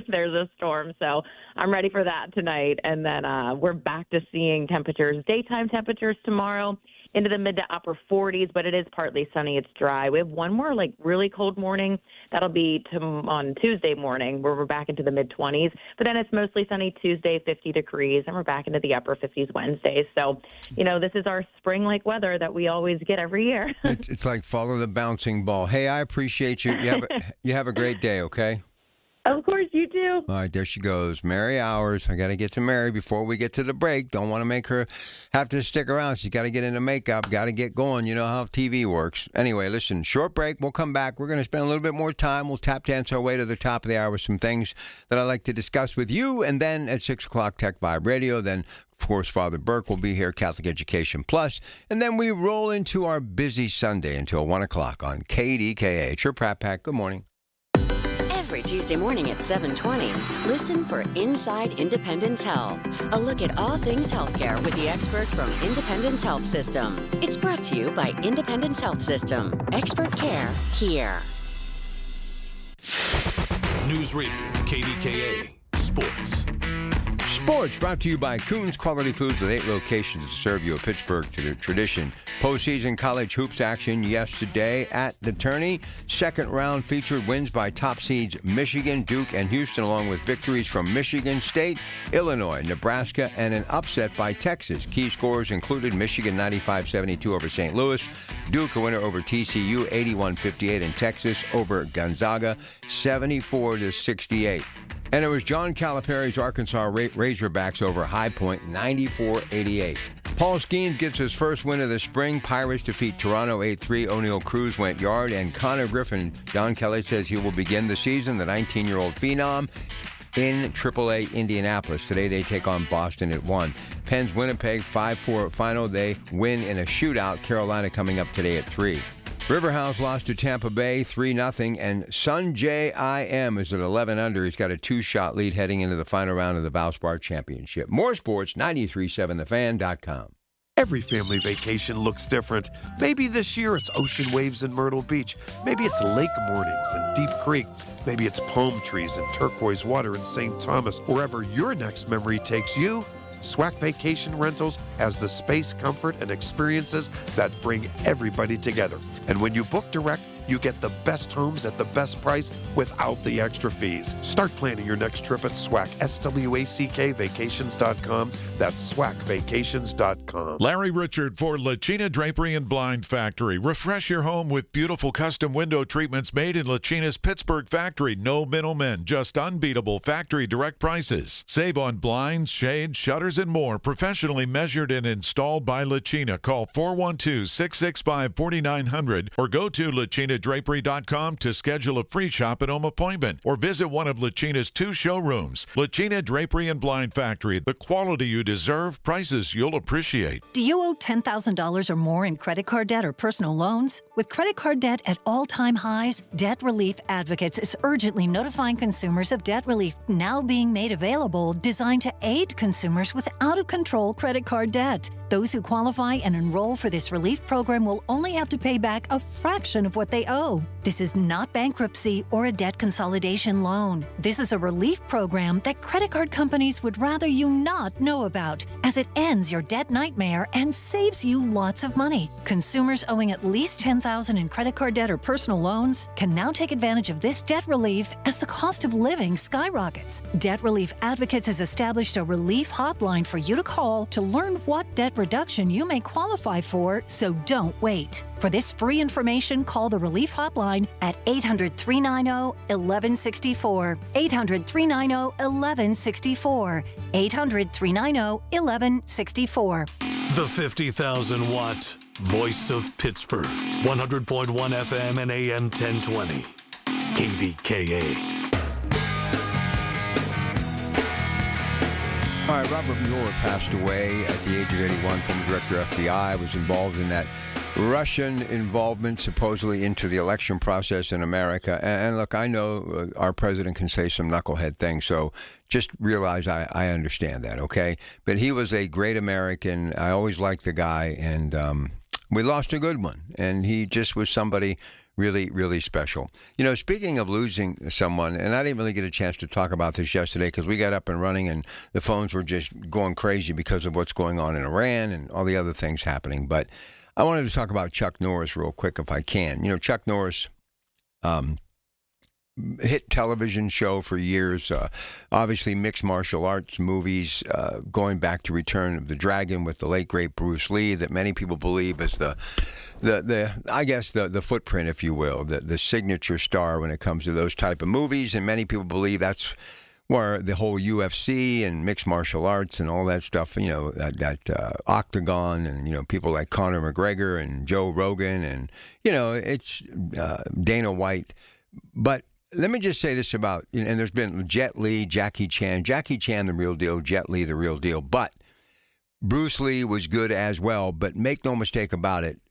there's a storm. So I'm ready for that tonight. And then we're back to seeing temperatures, daytime temperatures tomorrow into the mid to upper 40s, but it is partly sunny. It's dry. We have one more like really cold morning. That'll be on Tuesday morning where we're back into the mid 20s, but then it's mostly sunny Tuesday, 50 degrees, and we're back into the upper 50s Wednesday. So, you know, this is our spring-like weather that we always get every year. It's like follow the bouncing ball. Hey, I appreciate you. You have a great day, okay? Of course, you do. All right, there she goes. Mary Hours. I got to get to Mary before we get to the break. Don't want to make her have to stick around. She's got to get into makeup, got to get going. You know how TV works. Anyway, listen, short break. We'll come back. We're going to spend a little bit more time. We'll tap dance our way to the top of the hour with some things that I'd like to discuss with you. And then at 6 o'clock, Tech Vibe Radio. Then, of course, Father Burke will be here, Catholic Education Plus. And then we roll into our busy Sunday until 1 o'clock on KDKA. It's your Pratt Pack. Good morning. Every Tuesday morning at 7:20, listen for Inside Independence Health, a look at all things healthcare with the experts from Independence Health System. It's brought to you by Independence Health System. Expert care here. News Radio, KDKA, Sports. Sports brought to you by Coons Quality Foods with 8 locations to serve you a Pittsburgh tradition. Postseason college hoops action yesterday at the tourney. Second round featured wins by top seeds Michigan, Duke, and Houston, along with victories from Michigan State, Illinois, Nebraska, and an upset by Texas. Key scores included Michigan 95-72 over St. Louis, Duke a winner over TCU 81-58, and Texas over Gonzaga 74-68. And it was John Calipari's Arkansas Razorbacks over High Point, 94-88. Paul Skeens gets his first win of the spring. Pirates defeat Toronto 8-3. O'Neal Cruz went yard. And Connor Griffin, Don Kelly says he will begin the season, the 19-year-old phenom, in AAA Indianapolis. Today they take on Boston at 1. Penn's Winnipeg 5-4 final. They win in a shootout. Carolina coming up today at 3. Riverhounds lost to Tampa Bay 3-0, and Sunjay I.M. is at 11 under. He's got a 2-shot lead heading into the final round of the Valspar Championship. More sports, 93.7thefan.com. Every family vacation looks different. Maybe this year it's ocean waves in Myrtle Beach. Maybe it's lake mornings in Deep Creek. Maybe it's palm trees and turquoise water in St. Thomas. Wherever your next memory takes you, SWAC Vacation Rentals has the space, comfort, and experiences that bring everybody together. And when you book direct, you get the best homes at the best price without the extra fees. Start planning your next trip at SWAC, SWACvacations.com. That's SWACvacations.com. Larry Richard for Lachina Drapery and Blind Factory. Refresh your home with beautiful custom window treatments made in Lachina's Pittsburgh factory. No middlemen, just unbeatable factory direct prices. Save on blinds, shades, shutters, and more. Professionally measured and installed by Lachina. Call 412-665-4900 or go to LachinaDrapery.com to schedule a free shop at home appointment or visit one of Lachina's 2 showrooms. Lachina Drapery and Blind Factory. The quality you deserve, prices you'll appreciate. Do you owe $10,000 or more in credit card debt or personal loans? With credit card debt at all-time highs, Debt Relief Advocates is urgently notifying consumers of debt relief now being made available, designed to aid consumers with out-of-control credit card debt. Those who qualify and enroll for this relief program will only have to pay back a fraction of what they owe. This is not bankruptcy or a debt consolidation loan. This is a relief program that credit card companies would rather you not know about, as it ends your debt nightmare and saves you lots of money. Consumers owing at least $10,000 in credit card debt or personal loans can now take advantage of this debt relief as the cost of living skyrockets. Debt Relief Advocates has established a relief hotline for you to call to learn what debt reduction you may qualify for, so don't wait. For this free information, call the Relief Hotline at 800-390-1164. 800-390-1164. 800-390-1164. The 50,000-watt voice of Pittsburgh. 100.1 FM and AM 1020. KDKA. All right, Robert Mueller passed away at the age of 81, former director of FBI, was involved in that Russian involvement supposedly into the election process in America. And look, I know our president can say some knucklehead things, so just realize I understand that, okay? But he was a great American. I always liked the guy, and we lost a good one. And he just was somebody really, really special. You know, speaking of losing someone, and I didn't really get a chance to talk about this yesterday because we got up and running and the phones were just going crazy because of what's going on in Iran and all the other things happening. But I wanted to talk about Chuck Norris real quick if I can. You know, Chuck Norris, hit television show for years, obviously mixed martial arts movies, going back to Return of the Dragon with the late, great Bruce Lee, that many people believe is the footprint, if you will, the signature star when it comes to those type of movies. And many people believe that's where the whole UFC and mixed martial arts and all that stuff, you know, that Octagon and, you know, people like Conor McGregor and Joe Rogan and, you know, it's Dana White. But let me just say this about, and there's been Jet Li, Jackie Chan, the real deal, Jet Li, the real deal. But Bruce Lee was good as well. But make no mistake about it,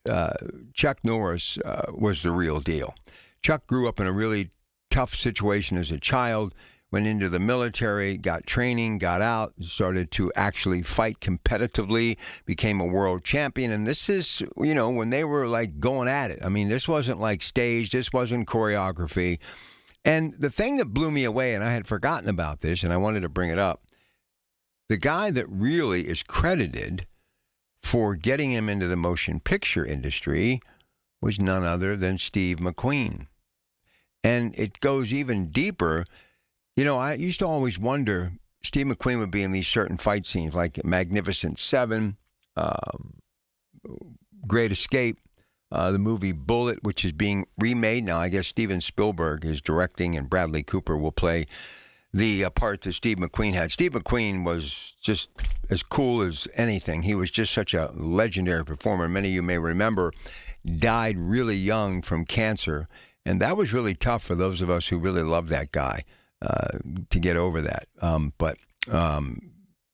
Chuck Norris was the real deal. Chuck grew up in a really tough situation as a child, went into the military, got training, got out, started to actually fight competitively, became a world champion. And this is, you know, when they were like going at it. I mean, this wasn't like staged, this wasn't choreography. And the thing that blew me away, and I had forgotten about this, and I wanted to bring it up, the guy that really is credited for getting him into the motion picture industry was none other than Steve McQueen. And it goes even deeper. You know, I used to always wonder, Steve McQueen would be in these certain fight scenes like Magnificent Seven, Great Escape, the movie Bullet, which is being remade now. I guess Steven Spielberg is directing, and Bradley Cooper will play the part that Steve McQueen had. Steve McQueen was just as cool as anything. He was just such a legendary performer. Many of you may remember, died really young from cancer, and that was really tough for those of us who really loved that guy to get over that.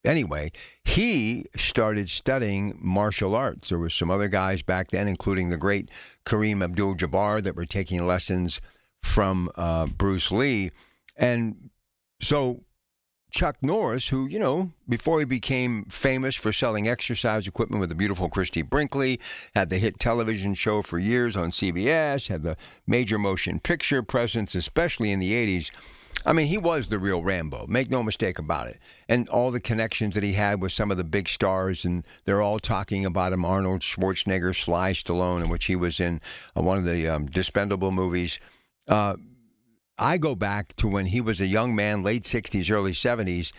Anyway, he started studying martial arts. There were some other guys back then, including the great Kareem Abdul-Jabbar, that were taking lessons from Bruce Lee. And so Chuck Norris, who, you know, before he became famous for selling exercise equipment with the beautiful Christy Brinkley, had the hit television show for years on CBS, had the major motion picture presence, especially in the 80s. I mean, he was the real Rambo, make no mistake about it. And all the connections that he had with some of the big stars, and they're all talking about him, Arnold Schwarzenegger, Sly Stallone, in which he was in one of the Dispendable movies. I go back to when he was a young man, late 60s, early 70s,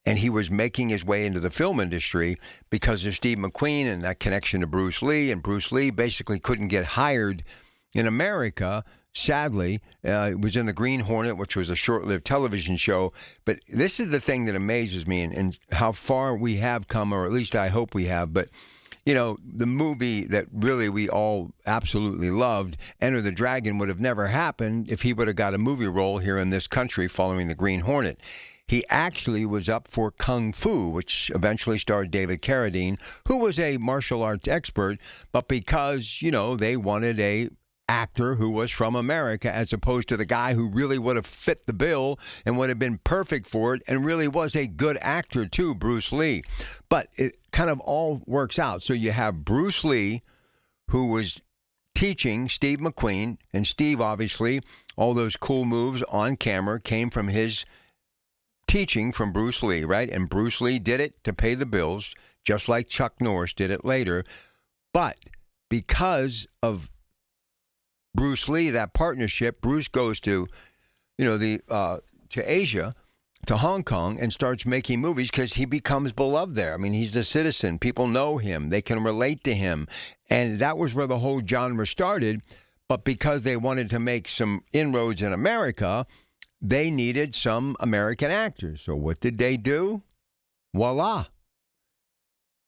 and he was making his way into the film industry because of Steve McQueen and that connection to Bruce Lee. And Bruce Lee basically couldn't get hired in America. Sadly, it was in The Green Hornet, which was a short-lived television show. But this is the thing that amazes me, and how far we have come, or at least I hope we have. But, you know, the movie that really we all absolutely loved, Enter the Dragon, would have never happened if he would have got a movie role here in this country following The Green Hornet. He actually was up for Kung Fu, which eventually starred David Carradine, who was a martial arts expert, but because, you know, they wanted a actor who was from America as opposed to the guy who really would have fit the bill and would have been perfect for it and really was a good actor too, Bruce Lee. But it kind of all works out. So you have Bruce Lee, who was teaching Steve McQueen, and Steve, obviously, all those cool moves on camera came from his teaching from Bruce Lee, right? And Bruce Lee did it to pay the bills, just like Chuck Norris did it later. But because of Bruce Lee, that partnership, Bruce goes to, you know, to Asia, to Hong Kong, and starts making movies because he becomes beloved there. I mean, he's a citizen. People know him. They can relate to him. And that was where the whole genre started. But because they wanted to make some inroads in America, they needed some American actors. So what did they do? Voila.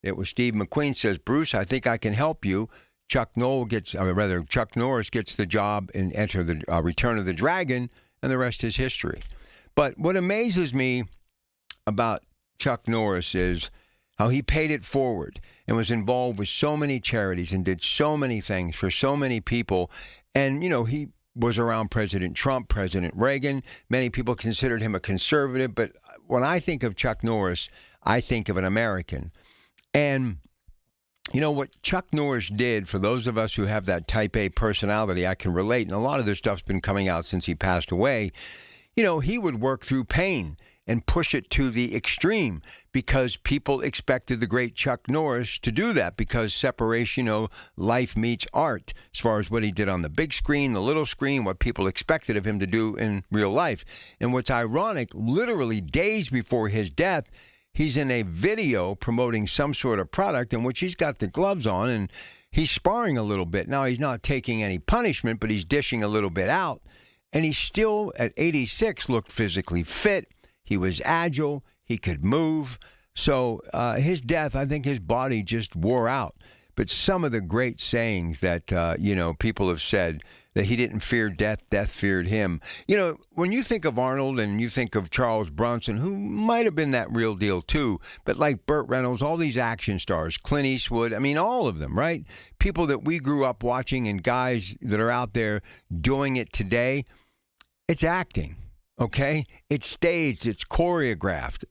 It was Steve McQueen says, Bruce, I think I can help you. Chuck Norris gets the job and enter the Return of the Dragon, and the rest is history. But what amazes me about Chuck Norris is how he paid it forward and was involved with so many charities and did so many things for so many people. And, he was around President Trump, President Reagan. Many people considered him a conservative. But when I think of Chuck Norris, I think of an American. And what Chuck Norris did, for those of us who have that type A personality, I can relate. And a lot of this stuff's been coming out since he passed away. He would work through pain and push it to the extreme because people expected the great Chuck Norris to do that because separation, life meets art as far as what he did on the big screen, the little screen, what people expected of him to do in real life. And what's ironic, literally days before his death, he's in a video promoting some sort of product in which he's got the gloves on and he's sparring a little bit. Now, he's not taking any punishment, but he's dishing a little bit out. And he still, at 86, looked physically fit. He was agile. He could move. So his death, I think his body just wore out. But some of the great sayings that, people have said, that he didn't fear death, death feared him. When you think of Arnold and you think of Charles Bronson, who might have been that real deal too, but like Burt Reynolds, all these action stars, Clint Eastwood, all of them, right? People that we grew up watching and guys that are out there doing it today, it's acting. Okay? It's staged. It's choreographed.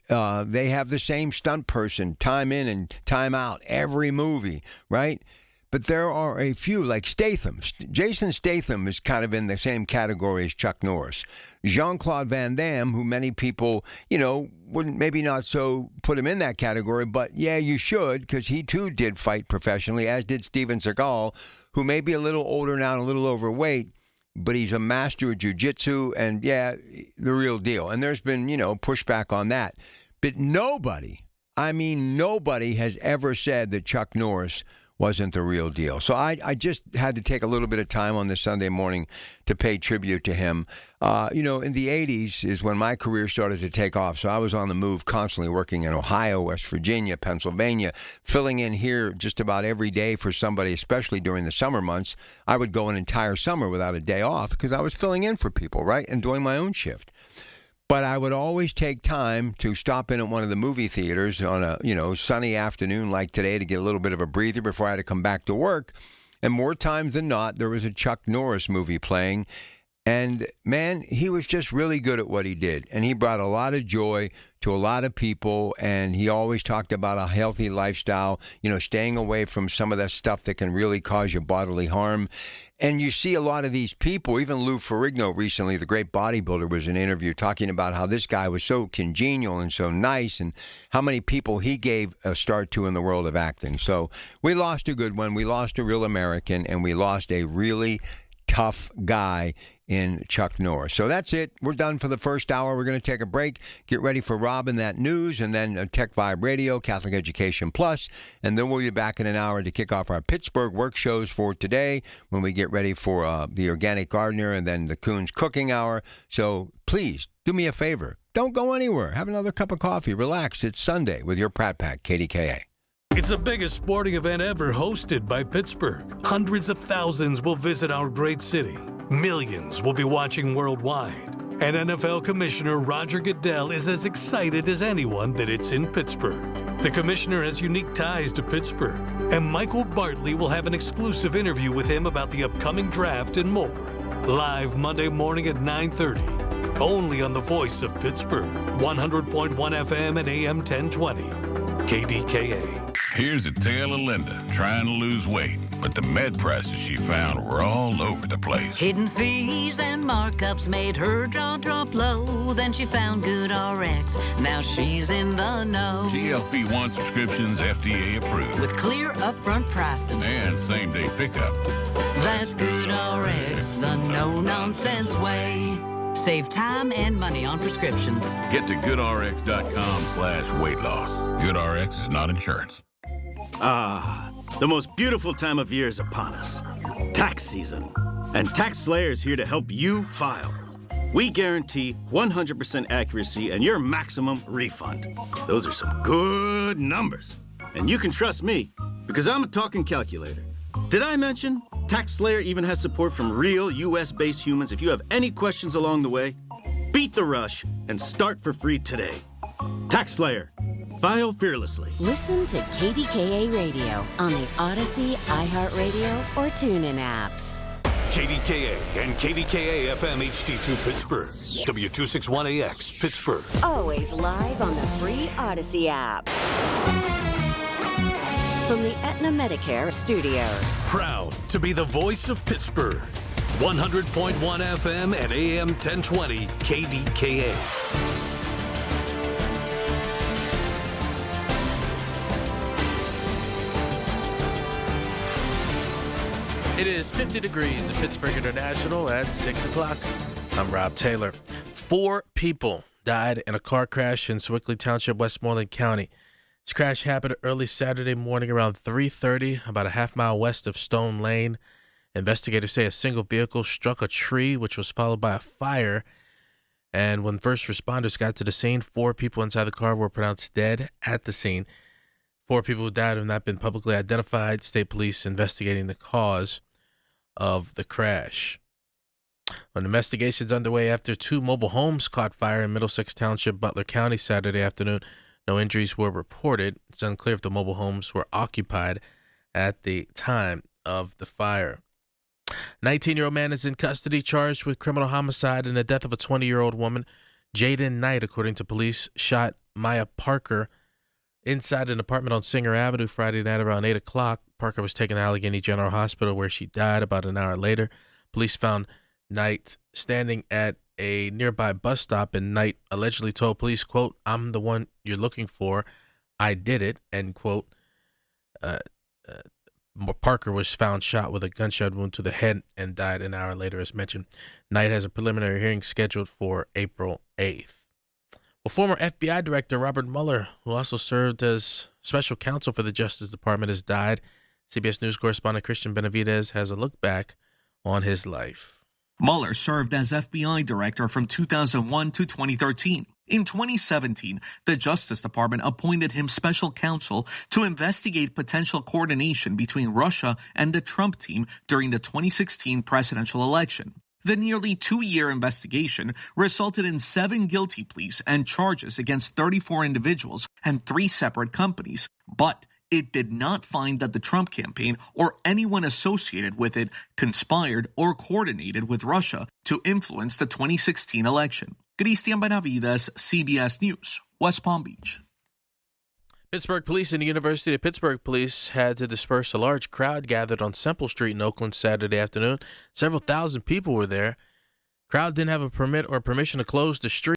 They have the same stunt person time in and time out, every movie, right? But there are a few, like Statham. Jason Statham is kind of in the same category as Chuck Norris. Jean-Claude Van Damme, who many people, wouldn't maybe not so put him in that category, but yeah, you should, because he too did fight professionally, as did Steven Seagal, who may be a little older now and a little overweight, but he's a master of jiu-jitsu and, yeah, the real deal. And there's been, pushback on that. But nobody has ever said that Chuck Norris wasn't the real deal. So I just had to take a little bit of time on this Sunday morning to pay tribute to him. In the 80s is when my career started to take off. So I was on the move constantly working in Ohio, West Virginia, Pennsylvania, filling in here just about every day for somebody, especially during the summer months. I would go an entire summer without a day off because I was filling in for people, right, and doing my own shift. But I would always take time to stop in at one of the movie theaters on a, sunny afternoon like today to get a little bit of a breather before I had to come back to work. And more times than not, there was a Chuck Norris movie playing. And, man, he was just really good at what he did. And he brought a lot of joy to a lot of people. And he always talked about a healthy lifestyle, staying away from some of that stuff that can really cause you bodily harm. And you see a lot of these people, even Lou Ferrigno recently, the great bodybuilder, was in an interview talking about how this guy was so congenial and so nice and how many people he gave a start to in the world of acting. So we lost a good one. We lost a real American, and we lost a really tough guy in Chuck Norris. So that's it. We're done for the first hour. We're going to take a break, get ready for Rob and that news, and then Tech Vibe Radio, Catholic Education Plus, and then we'll be back in an hour to kick off our Pittsburgh work shows for today when we get ready for the Organic Gardener and then the Coons Cooking Hour. So please do me a favor. Don't go anywhere. Have another cup of coffee. Relax. It's Sunday with your Pratt Pack, KDKA. It's the biggest sporting event ever hosted by Pittsburgh. Hundreds of thousands will visit our great city. Millions will be watching worldwide. And NFL Commissioner Roger Goodell is as excited as anyone that it's in Pittsburgh. The commissioner has unique ties to Pittsburgh, and Michael Bartley will have an exclusive interview with him about the upcoming draft and more. Live Monday morning at 9:30. Only on the voice of Pittsburgh. 100.1 FM and AM 1020. KDKA. Here's a tale of Linda trying to lose weight, but the med prices she found were all over the place. Hidden fees and markups made her jaw drop low. Then she found GoodRx. Now she's in the know. GLP-1 subscriptions FDA approved. With clear upfront pricing. And same-day pickup. That's GoodRx, the no-nonsense way. Save time and money on prescriptions. Get to GoodRx.com/weight loss. GoodRx is not insurance. Ah, the most beautiful time of year is upon us. Tax season. And Tax Slayer is here to help you file. We guarantee 100% accuracy and your maximum refund. Those are some good numbers. And you can trust me, because I'm a talking calculator. Did I mention TaxSlayer even has support from real U.S.-based humans? If you have any questions along the way, beat the rush and start for free today. TaxSlayer. File fearlessly. Listen to KDKA Radio on the Odyssey, iHeartRadio, or TuneIn apps. KDKA and KDKA-FM HD2 Pittsburgh. W261AX Pittsburgh. Always live on the free Odyssey app. From the Aetna Medicare Studios. Proud to be the voice of Pittsburgh. 100.1 FM and AM 1020 KDKA. It is 50 degrees at Pittsburgh International at 6 o'clock. I'm Rob Taylor. 4 people died in a car crash in Sewickley Township, Westmoreland County. This crash happened early Saturday morning around 3:30, about a half mile west of Stone Lane. Investigators say a single vehicle struck a tree, which was followed by a fire. And when first responders got to the scene, 4 people inside the car were pronounced dead at the scene. 4 people who died have not been publicly identified. State police investigating the cause of the crash. An investigation is underway after 2 mobile homes caught fire in Middlesex Township, Butler County, Saturday afternoon. No injuries were reported. It's unclear if the mobile homes were occupied at the time of the fire. 19-year-old man is in custody charged with criminal homicide in the death of a 20-year-old woman. Jaden Knight, according to police, shot Maya Parker inside an apartment on Singer Avenue Friday night around 8 o'clock. Parker was taken to Allegheny General Hospital where she died about an hour later. Police found Knight standing at a nearby bus stop, and Knight allegedly told police, quote, "I'm the one you're looking for. I did it," end quote. Parker was found shot with a gunshot wound to the head and died an hour later, as mentioned. Knight has a preliminary hearing scheduled for April 8th. Well, former FBI Director Robert Mueller, who also served as special counsel for the Justice Department, has died. CBS News correspondent Christian Benavidez has a look back on his life. Mueller served as FBI director from 2001 to 2013. In 2017, the Justice Department appointed him special counsel to investigate potential coordination between Russia and the Trump team during the 2016 presidential election. The nearly 2-year investigation resulted in 7 guilty pleas and charges against 34 individuals and 3 separate companies, but it did not find that the Trump campaign or anyone associated with it conspired or coordinated with Russia to influence the 2016 election. Christian Benavides, CBS News, West Palm Beach. Pittsburgh police and the University of Pittsburgh police had to disperse a large crowd gathered on Semple Street in Oakland Saturday afternoon. Several thousand people were there. Crowd didn't have a permit or permission to close the street.